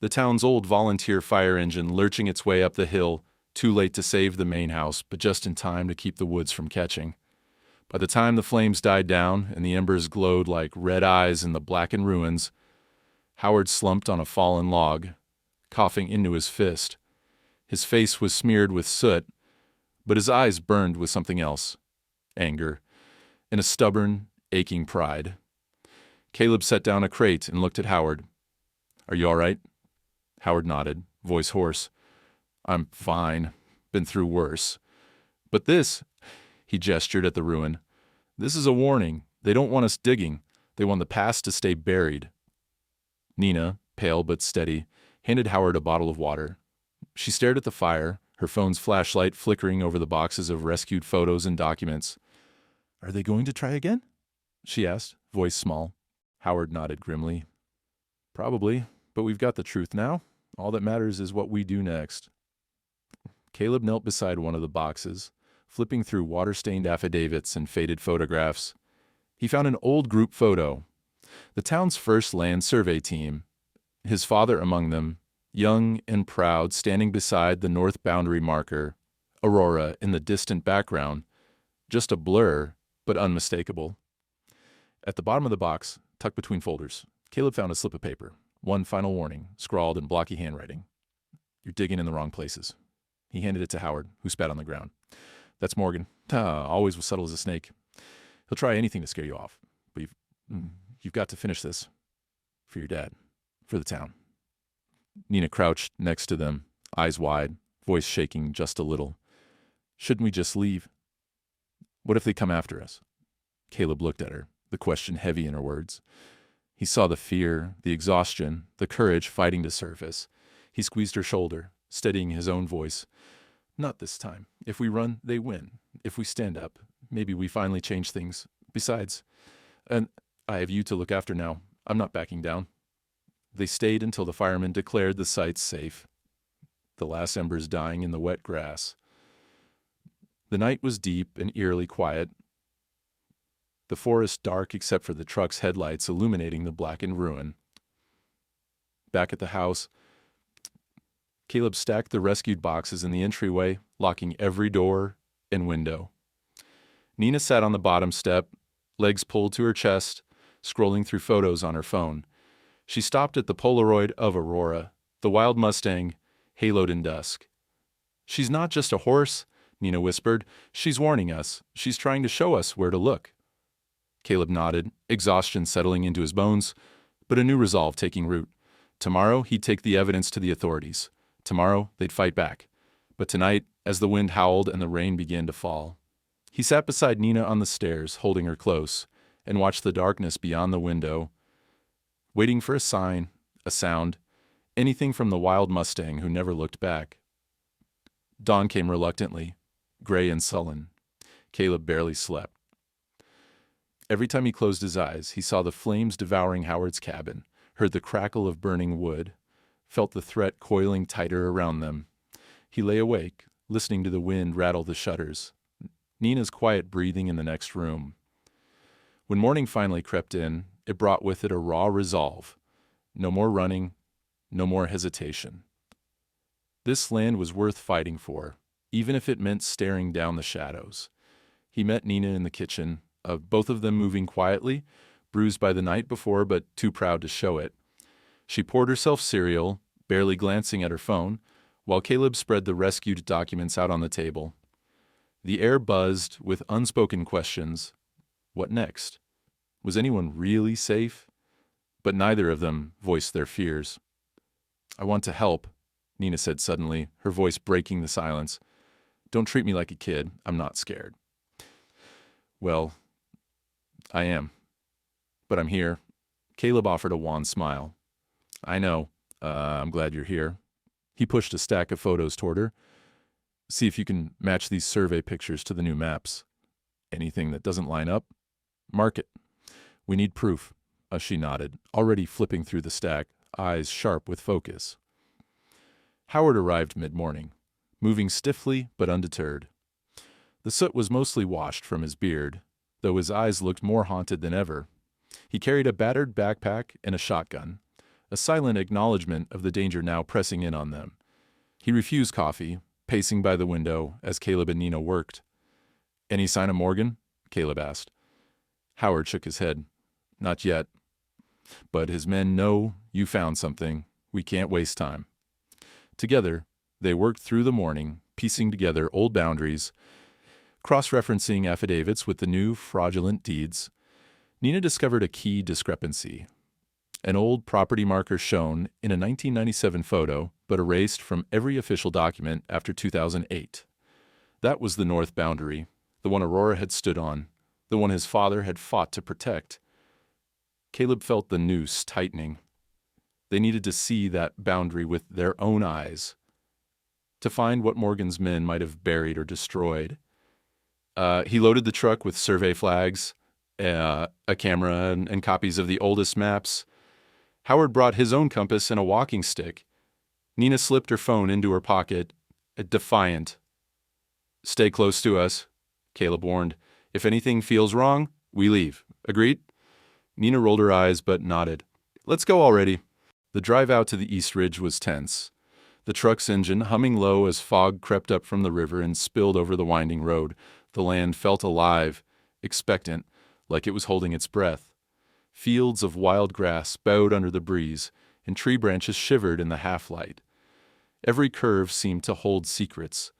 The town's old volunteer fire engine lurching its way up the hill, too late to save the main house, but just in time to keep the woods from catching. By the time the flames died down and the embers glowed like red eyes in the blackened ruins, Howard slumped on a fallen log, coughing into his fist. His face was smeared with soot, but his eyes burned with something else, anger, and a stubborn, aching pride. Caleb set down a crate and looked at Howard. "Are you all right?" Howard nodded, voice hoarse. "I'm fine. Been through worse. But this," he gestured at the ruin, "this is a warning. They don't want us digging. They want the past to stay buried." Nenah, pale but steady, handed Howard a bottle of water. She stared at the fire, her phone's flashlight flickering over the boxes of rescued photos and documents. "Are they going to try again?" she asked, voice small. Howard nodded grimly. "Probably, but we've got the truth now. All that matters is what we do next." Caleb knelt beside one of the boxes, flipping through water-stained affidavits and faded photographs. He found an old group photo. The town's first land survey team, his father among them, young and proud, standing beside the north boundary marker, Aurora in the distant background, just a blur, but unmistakable. At the bottom of the box, tucked between folders, Caleb found a slip of paper, one final warning, scrawled in blocky handwriting. "You're digging in the wrong places." He handed it to Howard, who spat on the ground. "That's Morgan. Always was subtle as a snake. He'll try anything to scare you off. But you've got to finish this. For your dad. For the town." Nenah crouched next to them, eyes wide, voice shaking just a little. "Shouldn't we just leave? What if they come after us?" Caleb looked at her, the question heavy in her words. He saw the fear, the exhaustion, the courage fighting to surface. He squeezed her shoulder, steadying his own voice. "Not this time. If we run, they win. If we stand up, maybe we finally change things. Besides, and I have you to look after now. I'm not backing down." They stayed until the firemen declared the site safe, the last embers dying in the wet grass. The night was deep and eerily quiet, the forest dark except for the truck's headlights illuminating the blackened ruin. Back at the house, Caleb stacked the rescued boxes in the entryway, locking every door and window. Nenah sat on the bottom step, legs pulled to her chest, scrolling through photos on her phone. She stopped at the Polaroid of Aurora, the wild Mustang, haloed in dusk. "She's not just a horse," Nenah whispered. "She's warning us. She's trying to show us where to look." Caleb nodded, exhaustion settling into his bones, but a new resolve taking root. Tomorrow he'd take the evidence to the authorities. Tomorrow, they'd fight back. But tonight, as the wind howled and the rain began to fall, he sat beside Nenah on the stairs, holding her close, and watched the darkness beyond the window, waiting for a sign, a sound, anything from the wild Mustang who never looked back. Dawn came reluctantly, gray and sullen. Caleb barely slept. Every time he closed his eyes, he saw the flames devouring Howard's cabin, heard the crackle of burning wood, felt the threat coiling tighter around them. He lay awake, listening to the wind rattle the shutters, Nenah's quiet breathing in the next room. When morning finally crept in, it brought with it a raw resolve. No more running, no more hesitation. This land was worth fighting for, even if it meant staring down the shadows. He met Nenah in the kitchen, both of them moving quietly, bruised by the night before but too proud to show it. She poured herself cereal, barely glancing at her phone, while Caleb spread the rescued documents out on the table. The air buzzed with unspoken questions. What next? Was anyone really safe? But neither of them voiced their fears. "I want to help," Nenah said suddenly, her voice breaking the silence. "Don't treat me like a kid. I'm not scared." "Well, I am. But I'm here." Caleb offered a wan smile. "I know. I'm glad you're here." He pushed a stack of photos toward her. "See if you can match these survey pictures to the new maps. Anything that doesn't line up, mark it. We need proof." She nodded, already flipping through the stack, eyes sharp with focus. Howard arrived mid-morning, moving stiffly but undeterred. The soot was mostly washed from his beard, though his eyes looked more haunted than ever. He carried a battered backpack and a shotgun, a silent acknowledgement of the danger now pressing in on them. He refused coffee, pacing by the window as Caleb and Nenah worked. "Any sign of Morgan?" Caleb asked. Howard shook his head. "Not yet. But his men know you found something. We can't waste time." Together, they worked through the morning, piecing together old boundaries, cross-referencing affidavits with the new fraudulent deeds. Nenah discovered a key discrepancy. An old property marker shown in a 1997 photo, but erased from every official document after 2008. That was the north boundary, the one Aurora had stood on, the one his father had fought to protect. Caleb felt the noose tightening. They needed to see that boundary with their own eyes, to find what Morgan's men might have buried or destroyed. He loaded the truck with survey flags, a camera, and copies of the oldest maps. Howard brought his own compass and a walking stick. Nenah slipped her phone into her pocket, defiant. "Stay close to us," Caleb warned. "If anything feels wrong, we leave. Agreed?" Nenah rolled her eyes but nodded. "Let's go already." The drive out to the East Ridge was tense. The truck's engine humming low as fog crept up from the river and spilled over the winding road. The land felt alive, expectant, like it was holding its breath. Fields of wild grass bowed under the breeze, and tree branches shivered in the half-light. Every curve seemed to hold secrets.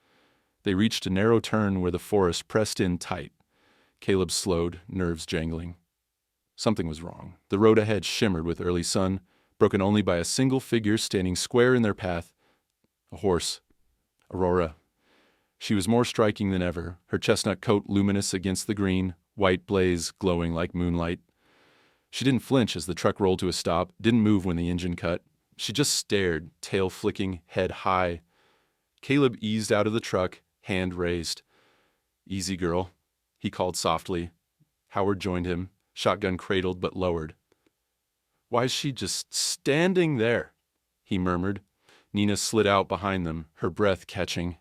They reached a narrow turn where the forest pressed in tight. Caleb slowed, nerves jangling. Something was wrong. The road ahead shimmered with early sun, broken only by a single figure standing square in their path. A horse. Aurora. She was more striking than ever, her chestnut coat luminous against the green, white blaze glowing like moonlight. She didn't flinch as the truck rolled to a stop, didn't move when the engine cut. She just stared, tail flicking, head high. Caleb eased out of the truck, hand raised. "Easy, girl," he called softly. Howard joined him, shotgun cradled but lowered. "Why is she just standing there?" he murmured. Nenah slid out behind them, her breath catching.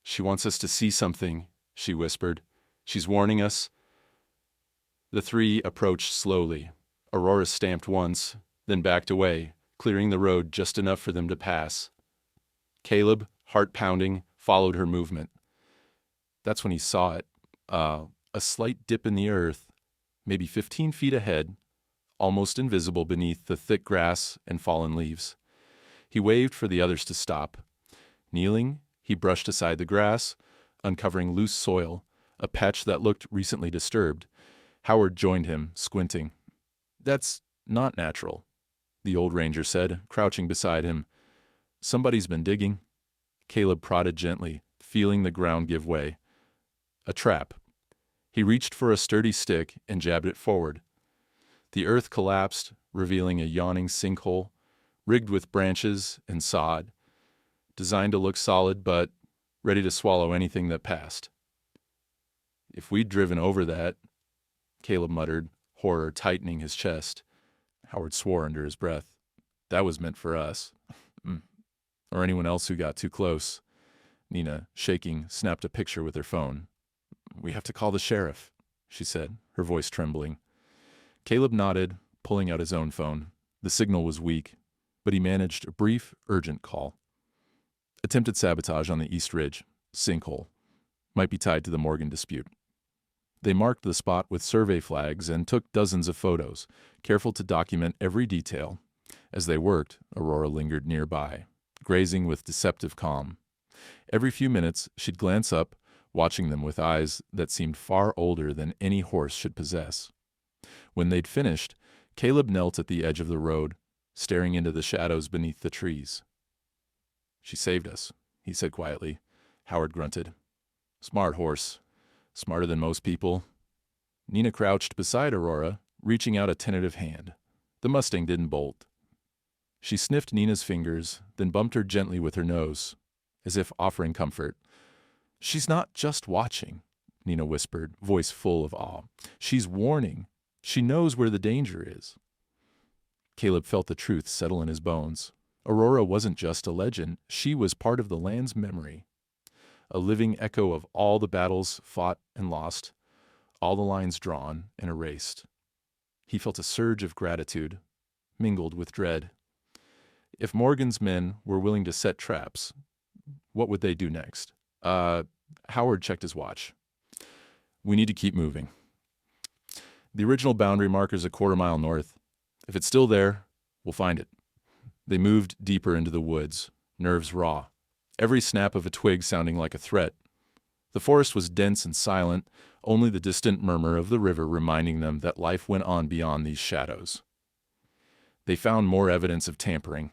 "She wants us to see something," she whispered. "She's warning us." The three approached slowly. Aurora stamped once, then backed away, clearing the road just enough for them to pass. Caleb, heart pounding, followed her movement. That's when he saw it. A slight dip in the earth, maybe 15 feet ahead, almost invisible beneath the thick grass and fallen leaves. He waved for the others to stop. Kneeling, he brushed aside the grass, uncovering loose soil, a patch that looked recently disturbed. Howard joined him, squinting. "That's not natural," the old ranger said, crouching beside him. Somebody's been digging. Caleb prodded gently, feeling the ground give way. A trap. He reached for a sturdy stick and jabbed it forward. The earth collapsed, revealing a yawning sinkhole, rigged with branches and sod, designed to look solid but ready to swallow anything that passed. If we'd driven over that, Caleb muttered, horror tightening his chest. Howard swore under his breath. That was meant for us. Or anyone else who got too close. Nenah, shaking, snapped a picture with her phone. We have to call the sheriff, she said, her voice trembling. Caleb nodded, pulling out his own phone. The signal was weak, but he managed a brief, urgent call. Attempted sabotage on the East Ridge. Sinkhole. Might be tied to the Morgan dispute. They marked the spot with survey flags and took dozens of photos, careful to document every detail. As they worked, Aurora lingered nearby, grazing with deceptive calm. Every few minutes, she'd glance up, watching them with eyes that seemed far older than any horse should possess. When they'd finished, Caleb knelt at the edge of the road, staring into the shadows beneath the trees. She saved us, he said quietly. Howard grunted. Smart horse. Smarter than most people. Nenah crouched beside Aurora, reaching out a tentative hand. The Mustang didn't bolt. She sniffed Nenah's fingers, then bumped her gently with her nose, as if offering comfort. She's not just watching, Nenah whispered, voice full of awe. She's warning. She knows where the danger is. Caleb felt the truth settle in his bones. Aurora wasn't just a legend. She was part of the land's memory. A living echo of all the battles fought and lost, all the lines drawn and erased. He felt a surge of gratitude, mingled with dread. If Morgan's men were willing to set traps, what would they do next? Howard checked his watch. We need to keep moving. The original boundary marker's a quarter-mile north. If it's still there, we'll find it. They moved deeper into the woods, nerves raw, every snap of a twig sounding like a threat. The forest was dense and silent, only the distant murmur of the river reminding them that life went on beyond these shadows. They found more evidence of tampering.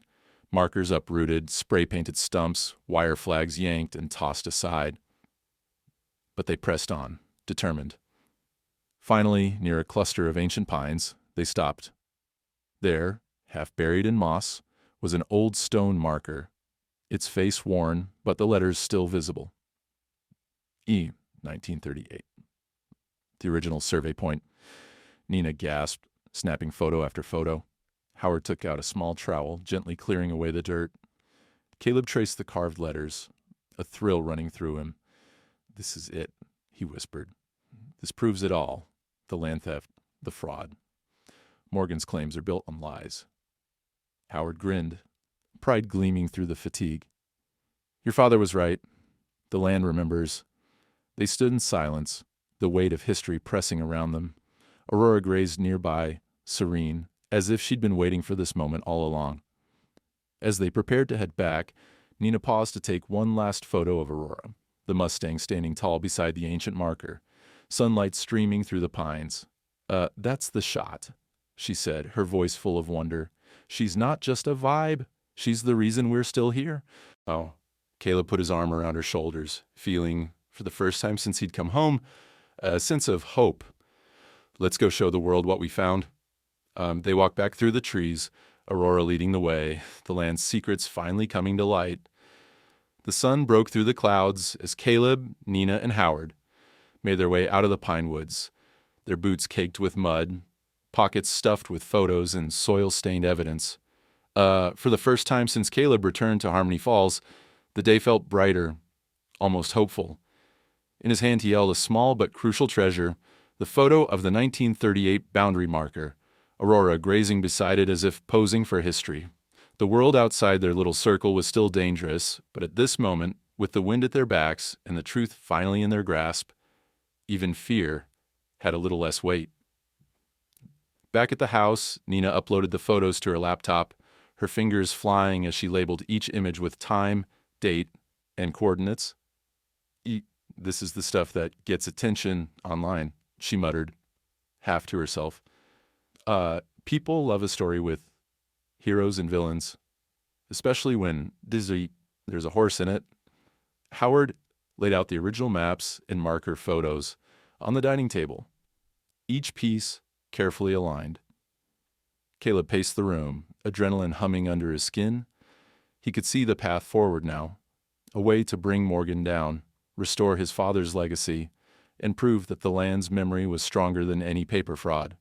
Markers uprooted, spray-painted stumps, wire flags yanked and tossed aside. But they pressed on, determined. Finally, near a cluster of ancient pines, they stopped. There, half buried in moss, was an old stone marker, its face worn, but the letters still visible. E, 1938. The original survey point. Nenah gasped, snapping photo after photo. Howard took out a small trowel, gently clearing away the dirt. Caleb traced the carved letters, a thrill running through him. This is it, he whispered. This proves it all. The land theft, the fraud. Morgan's claims are built on lies. Howard grinned, pride gleaming through the fatigue. Your father was right. The land remembers. They stood in silence, the weight of history pressing around them. Aurora grazed nearby, serene, as if she'd been waiting for this moment all along. As they prepared to head back, Nenah paused to take one last photo of Aurora, the Mustang standing tall beside the ancient marker, sunlight streaming through the pines. That's the shot, she said, her voice full of wonder. She's not just a vibe. She's the reason we're still here. Oh, Caleb put his arm around her shoulders, feeling, for the first time since he'd come home, a sense of hope. Let's go show the world what we found. They walked back through the trees, Aurora leading the way, the land's secrets finally coming to light. The sun broke through the clouds as Caleb, Nenah, and Howard made their way out of the pine woods, their boots caked with mud, pockets stuffed with photos and soil-stained evidence. For the first time since Caleb returned to Harmony Falls, the day felt brighter, almost hopeful. In his hand he held a small but crucial treasure, the photo of the 1938 boundary marker, Aurora grazing beside it as if posing for history. The world outside their little circle was still dangerous, but at this moment, with the wind at their backs and the truth finally in their grasp, even fear had a little less weight. Back at the house, Nenah uploaded the photos to her laptop, her fingers flying as she labeled each image with time, date, and coordinates. This is the stuff that gets attention online, she muttered, half to herself. People love a story with heroes and villains, especially when there's a horse in it. Howard laid out the original maps and marker photos on the dining table, each piece carefully aligned. Caleb paced the room, adrenaline humming under his skin. He could see the path forward now, a way to bring Morgan down, restore his father's legacy, and prove that the land's memory was stronger than any paper fraud.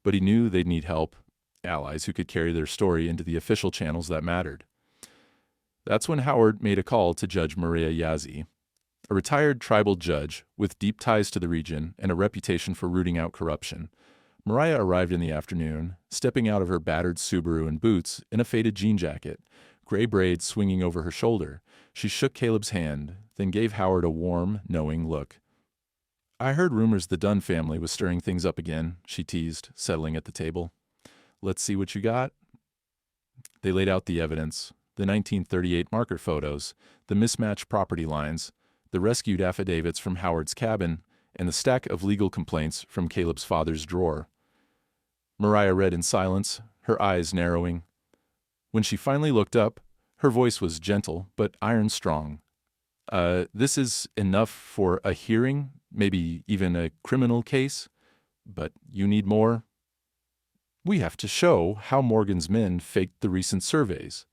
But he knew they'd need help, allies who could carry their story into the official channels that mattered. That's when Howard made a call to Judge Maria Yazzie, a retired tribal judge with deep ties to the region and a reputation for rooting out corruption. Mariah arrived in the afternoon, stepping out of her battered Subaru and boots in a faded jean jacket, gray braids swinging over her shoulder. She shook Caleb's hand, then gave Howard a warm, knowing look. "I heard rumors the Dunn family was stirring things up again," she teased, settling at the table. "Let's see what you got." They laid out the evidence, the 1938 marker photos, the mismatched property lines, the rescued affidavits from Howard's cabin, and the stack of legal complaints from Caleb's father's drawer. Mariah read in silence, her eyes narrowing. When she finally looked up, her voice was gentle but iron-strong. This is enough for a hearing, maybe even a criminal case, but you need more? We have to show how Morgan's men faked the recent surveys.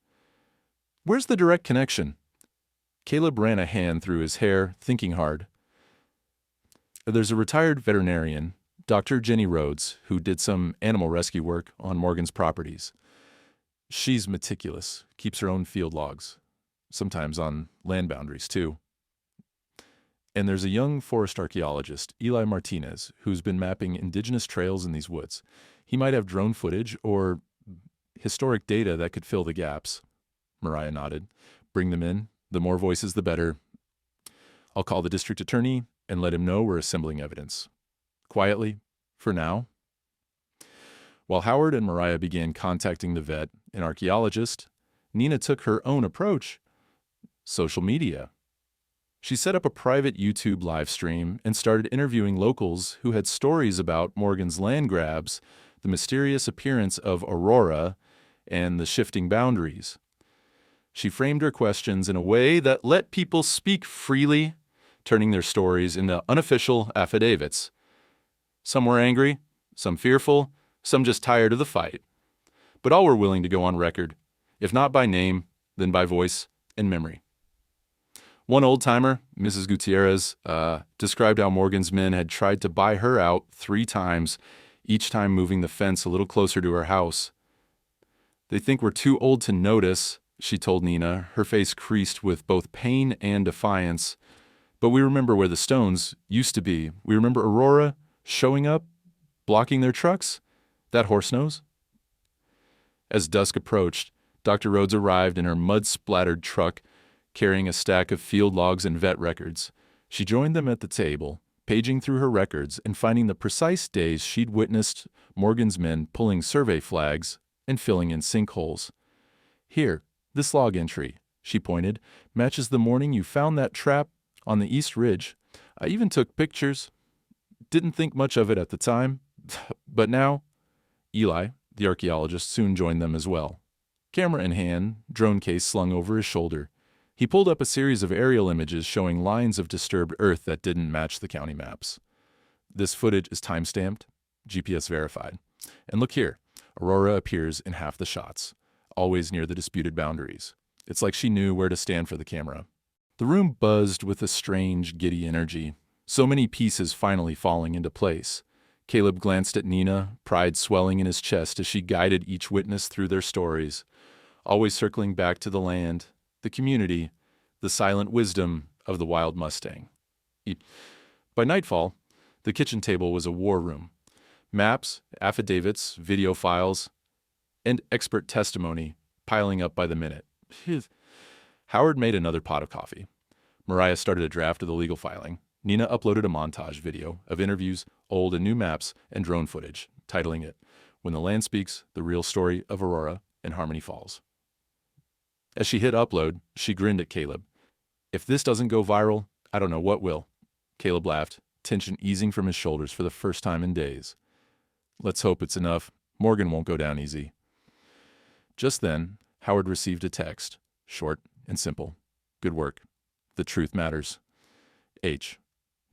Where's the direct connection? Caleb ran a hand through his hair, thinking hard. There's a retired veterinarian, Dr. Jenny Rhodes, who did some animal rescue work on Morgan's properties. She's meticulous, keeps her own field logs, sometimes on land boundaries, too. And there's a young forest archaeologist, Eli Martinez, who's been mapping indigenous trails in these woods. He might have drone footage or historic data that could fill the gaps. Mariah nodded. Bring them in. The more voices, the better. I'll call the district attorney and let him know we're assembling evidence. Quietly, for now. While Howard and Mariah began contacting the vet and archaeologist, Nenah took her own approach. Social media. She set up a private YouTube live stream and started interviewing locals who had stories about Morgan's land grabs, the mysterious appearance of Aurora, and the shifting boundaries. She framed her questions in a way that let people speak freely, turning their stories into unofficial affidavits. Some were angry, some fearful, some just tired of the fight. But all were willing to go on record, if not by name, then by voice and memory. One old-timer, Mrs. Gutierrez, described how Morgan's men had tried to buy her out 3 times, each time moving the fence a little closer to her house. They think we're too old to notice, she told Nenah, her face creased with both pain and defiance. But we remember where the stones used to be. We remember Aurora showing up, blocking their trucks. That horse nose. As dusk approached, Dr. Rhodes arrived in her mud-splattered truck, carrying a stack of field logs and vet records. She joined them at the table, paging through her records and finding the precise days she'd witnessed Morgan's men pulling survey flags and filling in sinkholes. Here, this log entry, she pointed, matches the morning you found that trap on the East Ridge. I even took pictures. Didn't think much of it at the time, but now... Eli, the archaeologist, soon joined them as well. Camera in hand, drone case slung over his shoulder. He pulled up a series of aerial images showing lines of disturbed earth that didn't match the county maps. This footage is time-stamped, GPS verified. And look here, Aurora appears in half the shots, always near the disputed boundaries. It's like she knew where to stand for the camera. The room buzzed with a strange, giddy energy, so many pieces finally falling into place. Caleb glanced at Nenah, pride swelling in his chest as she guided each witness through their stories, always circling back to the land, the community, the silent wisdom of the wild Mustang. By nightfall, the kitchen table was a war room. Maps, affidavits, video files, and expert testimony piling up by the minute. Howard made another pot of coffee. Mariah started a draft of the legal filing. Nenah uploaded a montage video of interviews, old and new maps, and drone footage, titling it, When the Land Speaks, The Real Story of Aurora and Harmony Falls. As she hit upload, she grinned at Caleb. If this doesn't go viral, I don't know what will. Caleb laughed, tension easing from his shoulders for the first time in days. Let's hope it's enough. Morgan won't go down easy. Just then, Howard received a text, short and simple. Good work. The truth matters. H.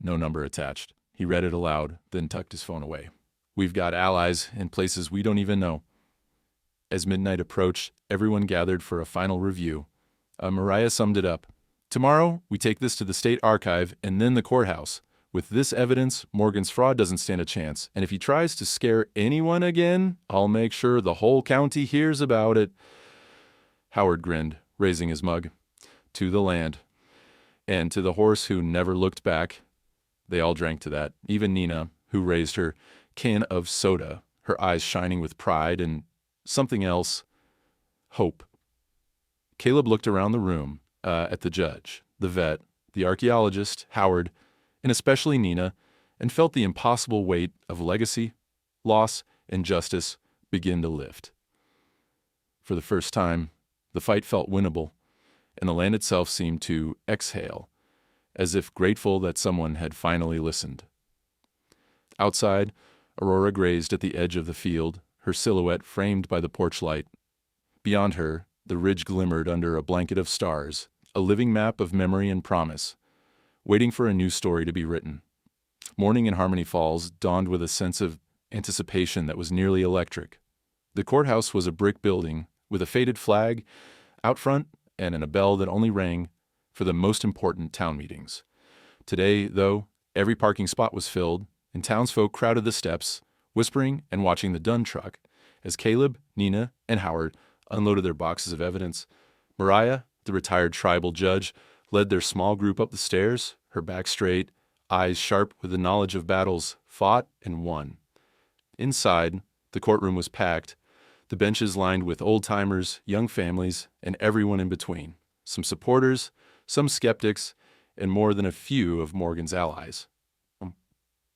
No number attached. He read it aloud, then tucked his phone away. We've got allies in places we don't even know. As midnight approached, everyone gathered for a final review. Mariah summed it up. Tomorrow, we take this to the state archive and then the courthouse. With this evidence, Morgan's fraud doesn't stand a chance, and if he tries to scare anyone again, I'll make sure the whole county hears about it. Howard grinned, raising his mug. To the land. And to the horse who never looked back. They all drank to that, even Nenah, who raised her can of soda, her eyes shining with pride and something else, hope. Caleb looked around the room, at the judge, the vet, the archaeologist, Howard, and especially Nenah, and felt the impossible weight of legacy, loss, and justice begin to lift. For the first time, the fight felt winnable, and the land itself seemed to exhale, as if grateful that someone had finally listened. Outside, Aurora grazed at the edge of the field, her silhouette framed by the porch light. Beyond her, the ridge glimmered under a blanket of stars, a living map of memory and promise, waiting for a new story to be written. Morning in Harmony Falls dawned with a sense of anticipation that was nearly electric. The courthouse was a brick building with a faded flag out front and a bell that only rang for the most important town meetings. Today, though, every parking spot was filled, and townsfolk crowded the steps, whispering and watching the Dunn truck as Caleb, Nenah, and Howard unloaded their boxes of evidence. Mariah, the retired tribal judge, led their small group up the stairs, her back straight, eyes sharp with the knowledge of battles fought and won. Inside, the courtroom was packed, the benches lined with old-timers, young families, and everyone in between. Some supporters, some skeptics, and more than a few of Morgan's allies.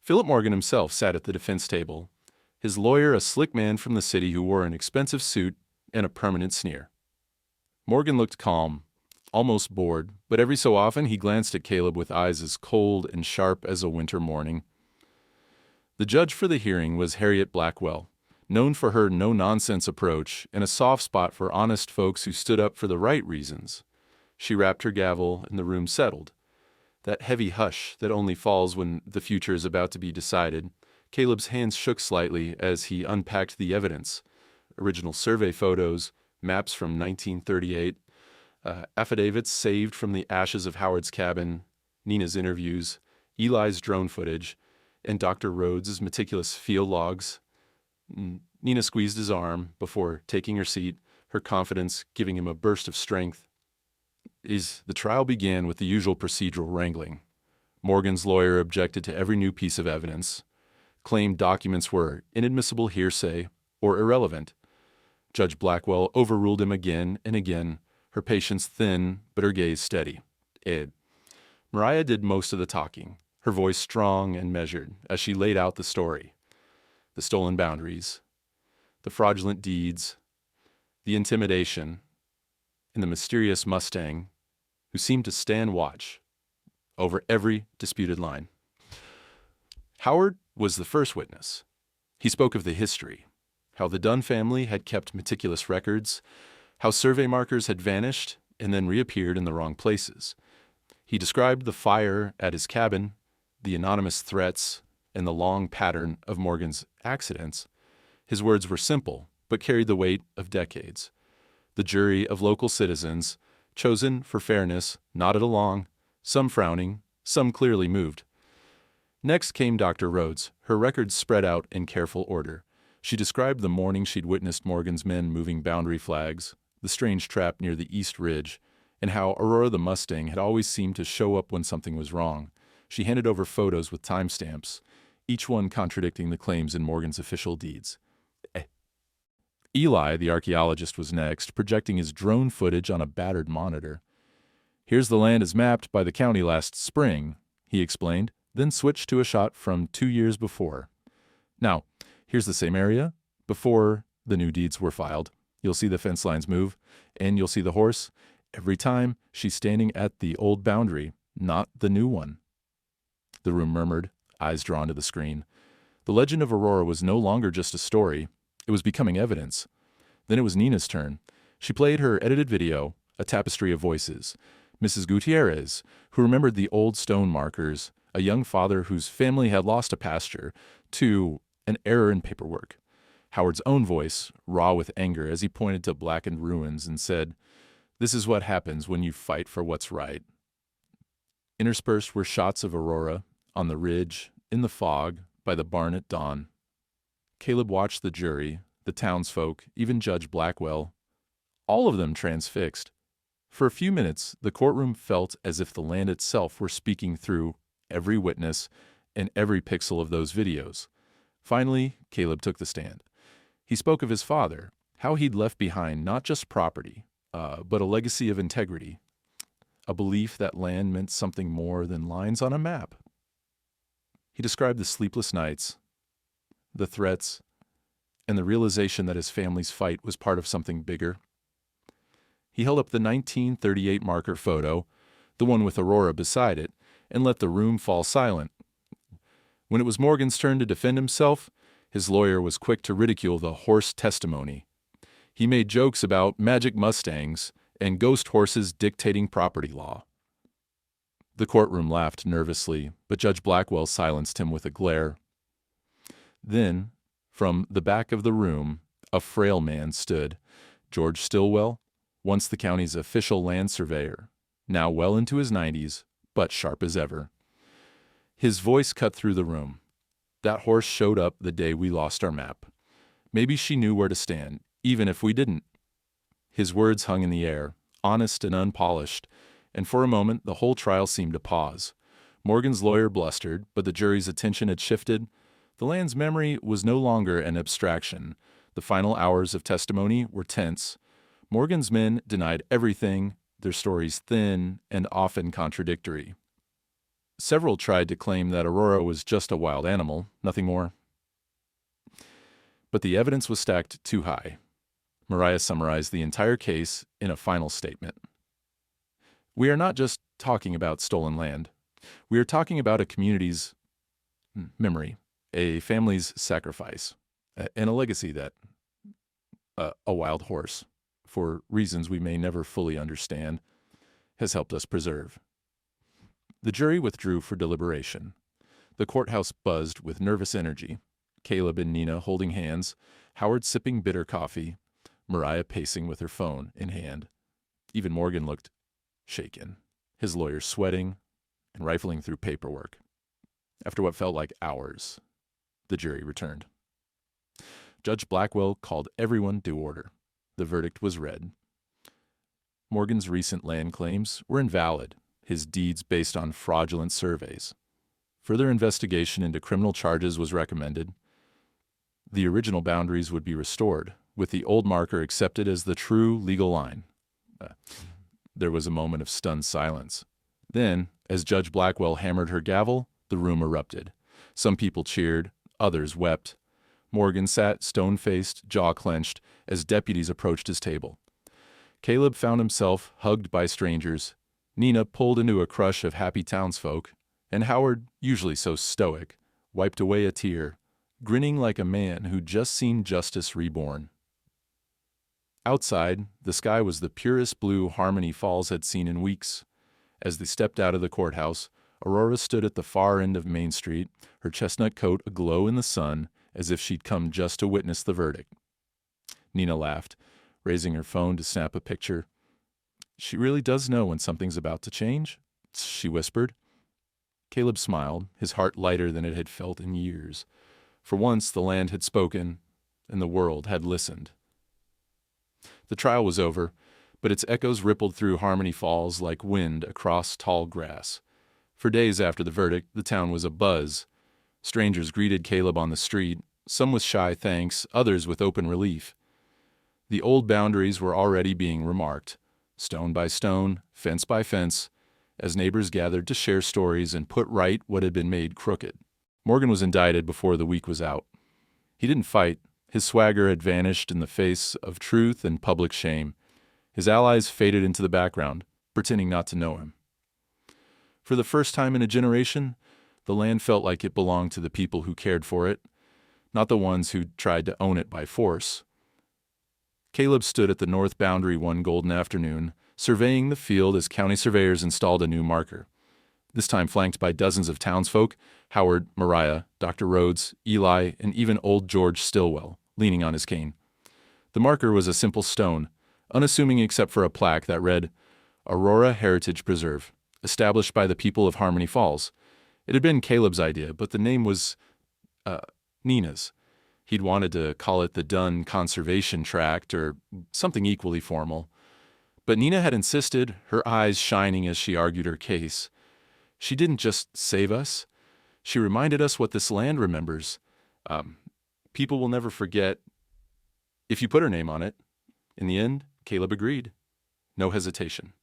Philip Morgan himself sat at the defense table, his lawyer a slick man from the city who wore an expensive suit and a permanent sneer. Morgan looked calm, almost bored, but every so often he glanced at Caleb with eyes as cold and sharp as a winter morning. The judge for the hearing was Harriet Blackwell, known for her no-nonsense approach and a soft spot for honest folks who stood up for the right reasons. She rapped her gavel and the room settled. That heavy hush that only falls when the future is about to be decided. Caleb's hands shook slightly as he unpacked the evidence. Original survey photos, maps from 1938, affidavits saved from the ashes of Howard's cabin, Nenah's interviews, Eli's drone footage, and Dr. Rhodes' meticulous field logs. Nenah squeezed his arm before taking her seat, her confidence giving him a burst of strength. The trial began with the usual procedural wrangling. Morgan's lawyer objected to every new piece of evidence, claimed documents were inadmissible hearsay or irrelevant. Judge Blackwell overruled him again and again, her patience thin but her gaze steady. Mariah did most of the talking, her voice strong and measured as she laid out the story. The stolen boundaries, the fraudulent deeds, the intimidation, and the mysterious Mustang who seemed to stand watch over every disputed line. Howard was the first witness. He spoke of the history, how the Dunn family had kept meticulous records, how survey markers had vanished and then reappeared in the wrong places. He described the fire at his cabin, the anonymous threats, and the long pattern of Morgan's accidents. His words were simple, but carried the weight of decades. The jury of local citizens, chosen for fairness, nodded along, some frowning, some clearly moved. Next came Dr. Rhodes, her records spread out in careful order. She described the morning she'd witnessed Morgan's men moving boundary flags, the strange trap near the East Ridge, and how Aurora the Mustang had always seemed to show up when something was wrong. She handed over photos with timestamps, each one contradicting the claims in Morgan's official deeds. Eli, the archaeologist, was next, projecting his drone footage on a battered monitor. "Here's the land as mapped by the county last spring," he explained, then switched to a shot from 2 years before. "Now, here's the same area, before the new deeds were filed. You'll see the fence lines move, and you'll see the horse. Every time, she's standing at the old boundary, not the new one." The room murmured, eyes drawn to the screen. The legend of Aurora was no longer just a story. It was becoming evidence. Then it was Nenah's turn. She played her edited video, a tapestry of voices. Mrs. Gutierrez, who remembered the old stone markers, a young father whose family had lost a pasture, to an error in paperwork. Howard's own voice, raw with anger, as he pointed to blackened ruins and said, "This is what happens when you fight for what's right." Interspersed were shots of Aurora, on the ridge, in the fog, by the barn at dawn. Caleb watched the jury, the townsfolk, even Judge Blackwell, all of them transfixed. For a few minutes, the courtroom felt as if the land itself were speaking through every witness and every pixel of those videos. Finally, Caleb took the stand. He spoke of his father, how he'd left behind not just property, but a legacy of integrity, a belief that land meant something more than lines on a map. He described the sleepless nights, the threats, and the realization that his family's fight was part of something bigger. He held up the 1938 marker photo, the one with Aurora beside it, and let the room fall silent. When it was Morgan's turn to defend himself, his lawyer was quick to ridicule the horse testimony. He made jokes about magic Mustangs and ghost horses dictating property law. The courtroom laughed nervously, but Judge Blackwell silenced him with a glare. Then, from the back of the room, a frail man stood, George Stillwell, once the county's official land surveyor, now well into his 90s, but sharp as ever. His voice cut through the room. "That horse showed up the day we lost our map. Maybe she knew where to stand, even if we didn't." His words hung in the air, honest and unpolished, and for a moment the whole trial seemed to pause. Morgan's lawyer blustered, but the jury's attention had shifted. The land's memory was no longer an abstraction. The final hours of testimony were tense. Morgan's men denied everything, their stories thin and often contradictory. Several tried to claim that Aurora was just a wild animal, nothing more. But the evidence was stacked too high. Mariah summarized the entire case in a final statement. "We are not just talking about stolen land. We are talking about a community's memory, a family's sacrifice, and a legacy that a wild horse, for reasons we may never fully understand, has helped us preserve." The jury withdrew for deliberation. The courthouse buzzed with nervous energy. Caleb and Nenah holding hands, Howard sipping bitter coffee, Mariah pacing with her phone in hand. Even Morgan looked shaken, his lawyer sweating and rifling through paperwork. After what felt like hours, the jury returned. Judge Blackwell called everyone to order. The verdict was read. Morgan's recent land claims were invalid, his deeds based on fraudulent surveys. Further investigation into criminal charges was recommended. The original boundaries would be restored, with the old marker accepted as the true legal line. There was a moment of stunned silence. Then, as Judge Blackwell hammered her gavel, the room erupted. Some people cheered, others wept. Morgan sat stone-faced, jaw-clenched, as deputies approached his table. Caleb found himself hugged by strangers, Nenah pulled into a crush of happy townsfolk, and Howard, usually so stoic, wiped away a tear, grinning like a man who'd just seen justice reborn. Outside, the sky was the purest blue Harmony Falls had seen in weeks. As they stepped out of the courthouse, Aurora stood at the far end of Main Street, her chestnut coat aglow in the sun, as if she'd come just to witness the verdict. Nenah laughed, raising her phone to snap a picture. "She really does know when something's about to change," she whispered. Caleb smiled, his heart lighter than it had felt in years. For once, the land had spoken, and the world had listened. The trial was over, but its echoes rippled through Harmony Falls like wind across tall grass. For days after the verdict, the town was abuzz. Strangers greeted Caleb on the street, some with shy thanks, others with open relief. The old boundaries were already being remarked, stone by stone, fence by fence, as neighbors gathered to share stories and put right what had been made crooked. Morgan was indicted before the week was out. He didn't fight. His swagger had vanished in the face of truth and public shame. His allies faded into the background, pretending not to know him. For the first time in a generation, the land felt like it belonged to the people who cared for it, not the ones who tried to own it by force. Caleb stood at the north boundary one golden afternoon, surveying the field as county surveyors installed a new marker. This time flanked by dozens of townsfolk, Howard, Mariah, Dr. Rhodes, Eli, and even old George Stillwell, leaning on his cane. The marker was a simple stone, unassuming except for a plaque that read, Aurora Heritage Preserve, established by the people of Harmony Falls. It had been Caleb's idea, but the name was Nenah's. He'd wanted to call it the Dunn Conservation Tract or something equally formal. But Nenah had insisted, her eyes shining as she argued her case. She didn't just save us. She reminded us what this land remembers. People will never forget if you put her name on it. In the end, Caleb agreed. No hesitation.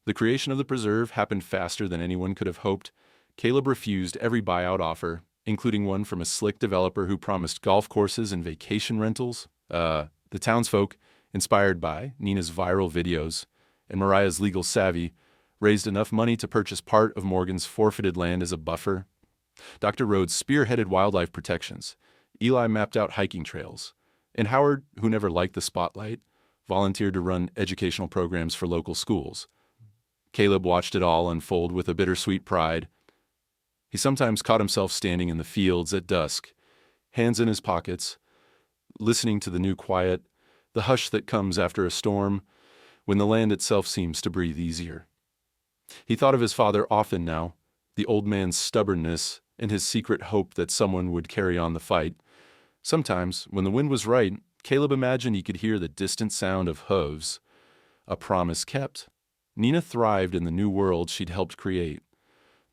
The creation of the preserve happened faster than anyone could have hoped. Caleb refused every buyout offer, including one from a slick developer who promised golf courses and vacation rentals. The townsfolk, inspired by Nenah's viral videos and Mariah's legal savvy, raised enough money to purchase part of Morgan's forfeited land as a buffer. Dr. Rhodes spearheaded wildlife protections. Eli mapped out hiking trails. And Howard, who never liked the spotlight, volunteered to run educational programs for local schools. Caleb watched it all unfold with a bittersweet pride. He sometimes caught himself standing in the fields at dusk, hands in his pockets, listening to the new quiet, the hush that comes after a storm, when the land itself seems to breathe easier. He thought of his father often now, the old man's stubbornness and his secret hope that someone would carry on the fight. Sometimes, when the wind was right, Caleb imagined he could hear the distant sound of hooves. A promise kept. Nenah thrived in the new world she'd helped create.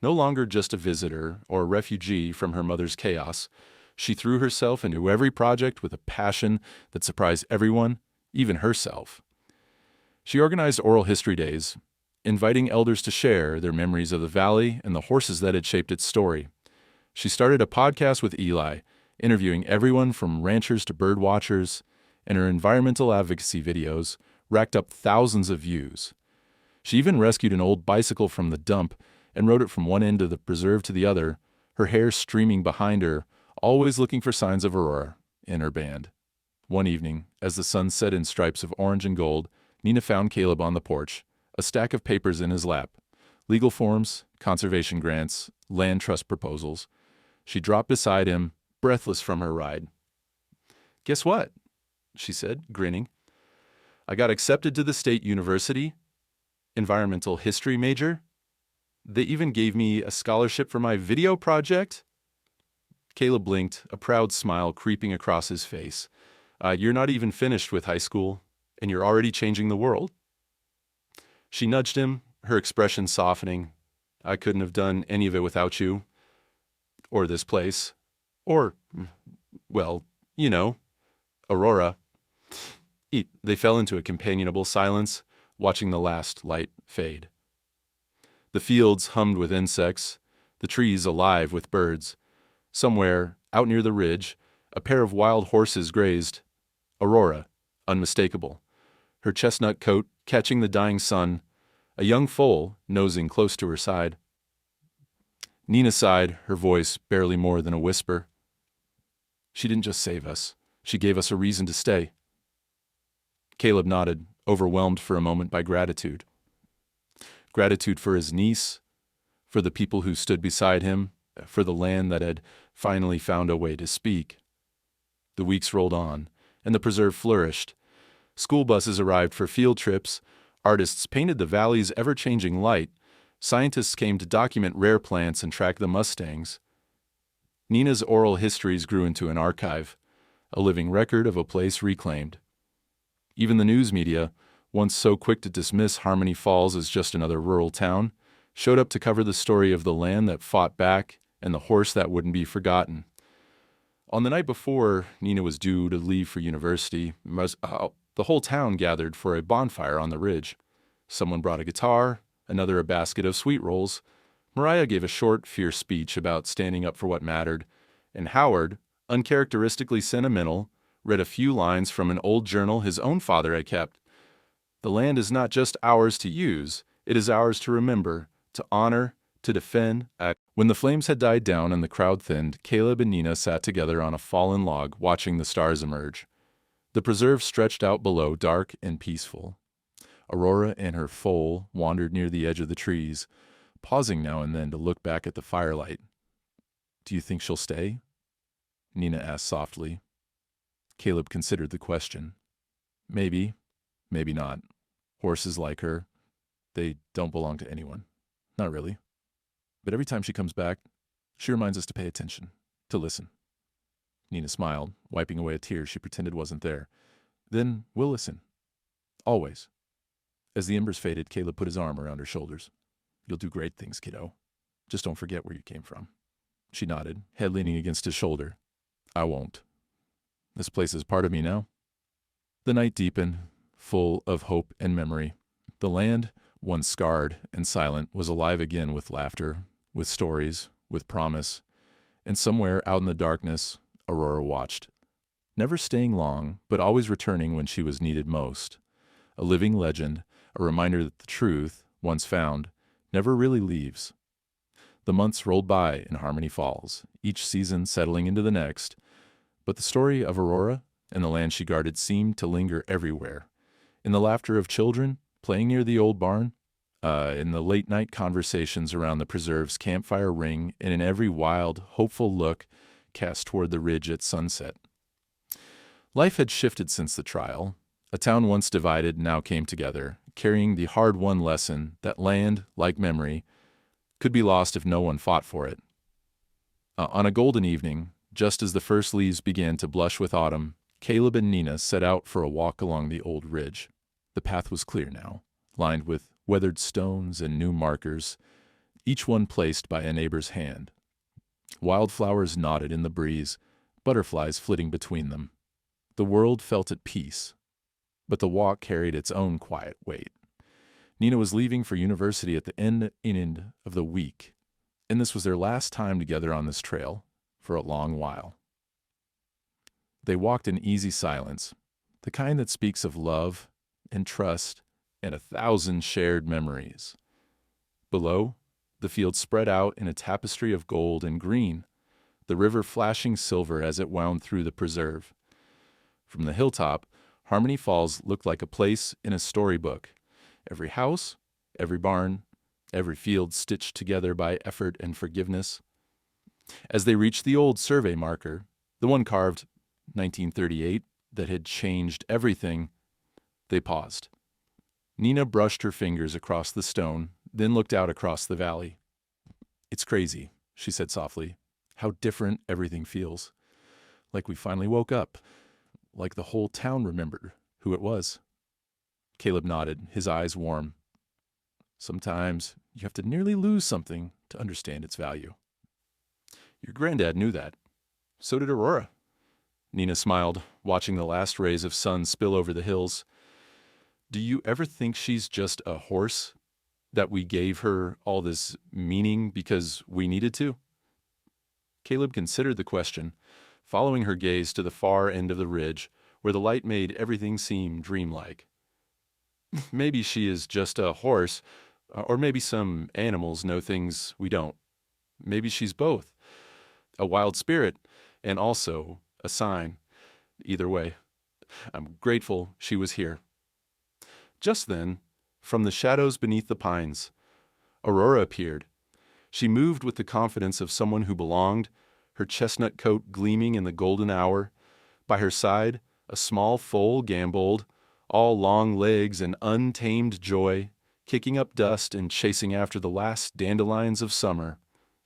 No longer just a visitor or a refugee from her mother's chaos, she threw herself into every project with a passion that surprised everyone, even herself. She organized oral history days, inviting elders to share their memories of the valley and the horses that had shaped its story. She started a podcast with Eli, interviewing everyone from ranchers to bird watchers, and her environmental advocacy videos racked up thousands of views. She even rescued an old bicycle from the dump and rode it from one end of the preserve to the other, her hair streaming behind her, always looking for signs of Aurora in her band. One evening, as the sun set in stripes of orange and gold, Nenah found Caleb on the porch, a stack of papers in his lap, legal forms, conservation grants, land trust proposals. She dropped beside him, breathless from her ride. "Guess what?" she said, grinning. "I got accepted to the state university, environmental history major. They even gave me a scholarship for my video project." Caleb blinked, a proud smile creeping across his face. "You're not even finished with high school, and you're already changing the world." She nudged him, her expression softening. "I couldn't have done any of it without you, or this place, or, well, you know, Aurora." They fell into a companionable silence, watching the last light fade. The fields hummed with insects, the trees alive with birds. Somewhere, out near the ridge, a pair of wild horses grazed. Aurora, unmistakable, her chestnut coat catching the dying sun, a young foal nosing close to her side. Nenah sighed, her voice barely more than a whisper. "She didn't just save us. She gave us a reason to stay." Caleb nodded, overwhelmed for a moment by gratitude. Gratitude for his niece, for the people who stood beside him, for the land that had finally found a way to speak. The weeks rolled on, and the preserve flourished. School buses arrived for field trips, artists painted the valley's ever-changing light, scientists came to document rare plants and track the mustangs. Nenah's oral histories grew into an archive, a living record of a place reclaimed. Even the news media, once so quick to dismiss Harmony Falls as just another rural town, showed up to cover the story of the land that fought back and the horse that wouldn't be forgotten. On the night before Nenah was due to leave for university, the whole town gathered for a bonfire on the ridge. Someone brought a guitar, another a basket of sweet rolls. Mariah gave a short, fierce speech about standing up for what mattered, and Howard, uncharacteristically sentimental, read a few lines from an old journal his own father had kept. "The land is not just ours to use, it is ours to remember, to honor, to defend." When the flames had died down and the crowd thinned, Caleb and Nenah sat together on a fallen log, watching the stars emerge. The preserve stretched out below, dark and peaceful. Aurora and her foal wandered near the edge of the trees, pausing now and then to look back at the firelight. "Do you think she'll stay?" Nenah asked softly. Caleb considered the question. Maybe, maybe not. Horses like her, they don't belong to anyone. Not really. But every time she comes back, she reminds us to pay attention, to listen. Nenah smiled, wiping away a tear she pretended wasn't there. "Then we'll listen. Always." As the embers faded, Caleb put his arm around her shoulders. "You'll do great things, kiddo. Just don't forget where you came from." She nodded, head leaning against his shoulder. "I won't. This place is part of me now." The night deepened, full of hope and memory. The land, once scarred and silent, was alive again with laughter, with stories, with promise. And somewhere out in the darkness, Aurora watched. Never staying long, but always returning when she was needed most. A living legend, a reminder that the truth, once found, never really leaves. The months rolled by in Harmony Falls, each season settling into the next, but the story of Aurora and the land she guarded seemed to linger everywhere. In the laughter of children playing near the old barn, in the late-night conversations around the preserve's campfire ring, and in every wild, hopeful look cast toward the ridge at sunset. Life had shifted since the trial. A town once divided now came together, carrying the hard-won lesson that land, like memory, could be lost if no one fought for it. On a golden evening, just as the first leaves began to blush with autumn, Caleb and Nenah set out for a walk along the old ridge. The path was clear now, lined with weathered stones and new markers, each one placed by a neighbor's hand. Wildflowers nodded in the breeze, butterflies flitting between them. The world felt at peace, but the walk carried its own quiet weight. Nenah was leaving for university at the end of the week, and this was their last time together on this trail for a long while. They walked in easy silence, the kind that speaks of love and trust and 1,000 shared memories. Below, the field spread out in a tapestry of gold and green, the river flashing silver as it wound through the preserve. From the hilltop, Harmony Falls looked like a place in a storybook. Every house, every barn, every field stitched together by effort and forgiveness. As they reached the old survey marker, the one carved 1938 that had changed everything, they paused. Nenah brushed her fingers across the stone, then looked out across the valley. "It's crazy," she said softly, "how different everything feels. Like we finally woke up, like the whole town remembered who it was." Caleb nodded, his eyes warm. "Sometimes you have to nearly lose something to understand its value." "Your granddad knew that. So did Aurora." Nenah smiled, watching the last rays of sun spill over the hills. "Do you ever think she's just a horse? That we gave her all this meaning because we needed to?" Caleb considered the question, following her gaze to the far end of the ridge, where the light made everything seem dreamlike. "Maybe she is just a horse, or maybe some animals know things we don't. Maybe she's both. A wild spirit, and also a sign. Either way, I'm grateful she was here." Just then, from the shadows beneath the pines, Aurora appeared. She moved with the confidence of someone who belonged, her chestnut coat gleaming in the golden hour. By her side, a small foal gamboled, all long legs and untamed joy, kicking up dust and chasing after the last dandelions of summer.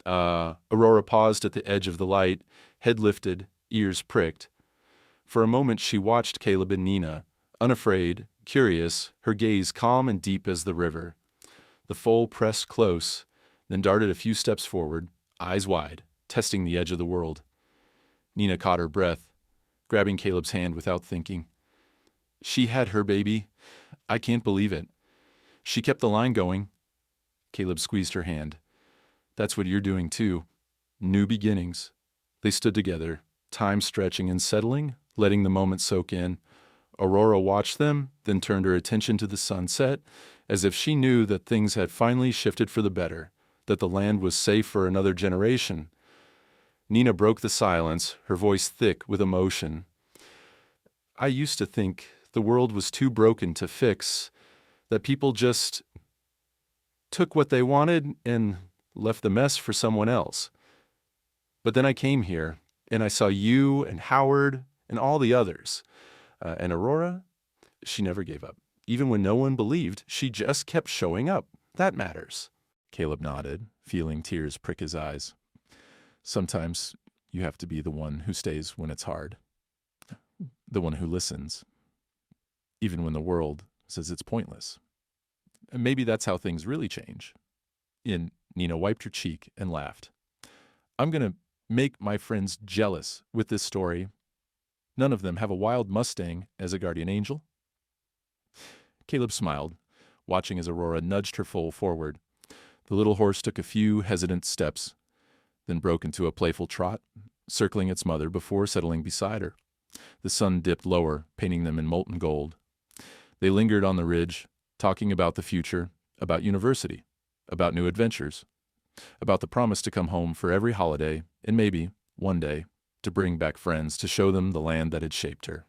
Aurora paused at the edge of the light, head lifted, ears pricked. For a moment she watched Caleb and Nenah, unafraid, curious, her gaze calm and deep as the river. The foal pressed close, then darted a few steps forward, eyes wide, testing the edge of the world. Nenah caught her breath, grabbing Caleb's hand without thinking. "She had her baby. I can't believe it. She kept the line going." Caleb squeezed her hand. "That's what you're doing too. New beginnings." They stood together, time stretching and settling, letting the moment soak in. Aurora watched them, then turned her attention to the sunset, as if she knew that things had finally shifted for the better, that the land was safe for another generation. Nenah broke the silence, her voice thick with emotion. I used to think the world was too broken to fix, that people just took what they wanted and left the mess for someone else. But then I came here, and I saw you and Howard and all the others. And Aurora, she never gave up. Even when no one believed, she just kept showing up. That matters. Caleb nodded, feeling tears prick his eyes. Sometimes you have to be the one who stays when it's hard. The one who listens, even when the world says it's pointless. And maybe that's how things really change. And Nenah wiped her cheek and laughed. I'm going to make my friends jealous with this story. None of them have a wild Mustang as a guardian angel. Caleb smiled, watching as Aurora nudged her foal forward. The little horse took a few hesitant steps, then broke into a playful trot, circling its mother before settling beside her. The sun dipped lower, painting them in molten gold. They lingered on the ridge, talking about the future, about university, about new adventures, about the promise to come home for every holiday, and maybe, one day, to bring back friends to show them the land that had shaped her.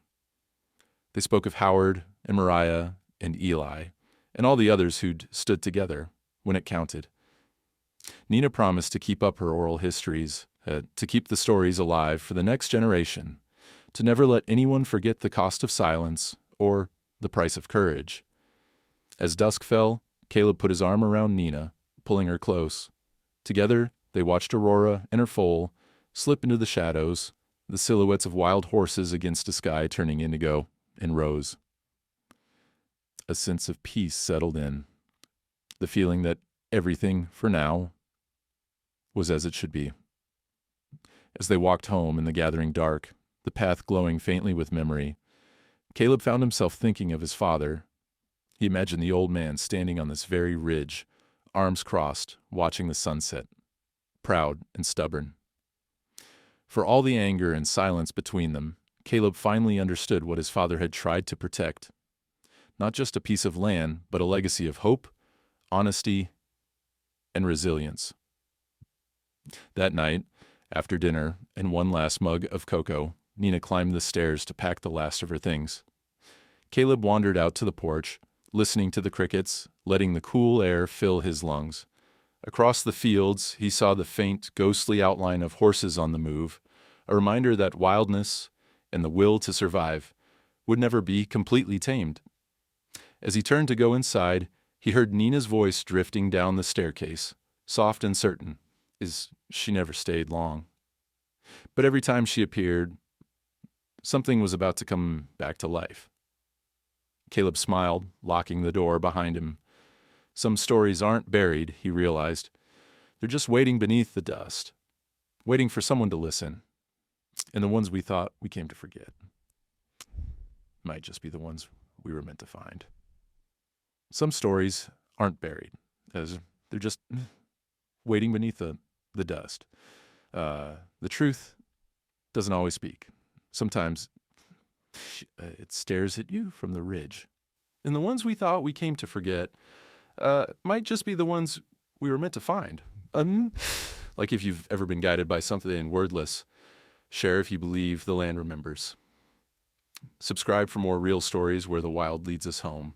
They spoke of Howard and Mariah and Eli and all the others who'd stood together when it counted. Nenah promised to keep up her oral histories, to keep the stories alive for the next generation, to never let anyone forget the cost of silence or the price of courage. As dusk fell, Caleb put his arm around Nenah, pulling her close. Together, they watched Aurora and her foal slip into the shadows, the silhouettes of wild horses against a sky turning indigo and rose. A sense of peace settled in, the feeling that everything, for now, was as it should be. As they walked home in the gathering dark, the path glowing faintly with memory, Caleb found himself thinking of his father. He imagined the old man standing on this very ridge, arms crossed, watching the sunset, proud and stubborn. For all the anger and silence between them, Caleb finally understood what his father had tried to protect. Not just a piece of land, but a legacy of hope, honesty, and resilience. That night, after dinner and one last mug of cocoa, Nenah climbed the stairs to pack the last of her things. Caleb wandered out to the porch, listening to the crickets, letting the cool air fill his lungs. Across the fields, he saw the faint, ghostly outline of horses on the move, a reminder that wildness and the will to survive would never be completely tamed. As he turned to go inside, he heard Nenah's voice drifting down the staircase, soft and certain, as she never stayed long. But every time she appeared, something was about to come back to life. Caleb smiled, locking the door behind him. Some stories aren't buried, he realized. They're just waiting beneath the dust, waiting for someone to listen. And the ones we thought we came to forget might just be the ones we were meant to find. Some stories aren't buried, as they're just waiting beneath the dust. The truth doesn't always speak. Sometimes it stares at you from the ridge. And the ones we thought we came to forget might just be the ones we were meant to find. Like if you've ever been guided by something wordless, share if you believe the land remembers. Subscribe for more real stories where the wild leads us home.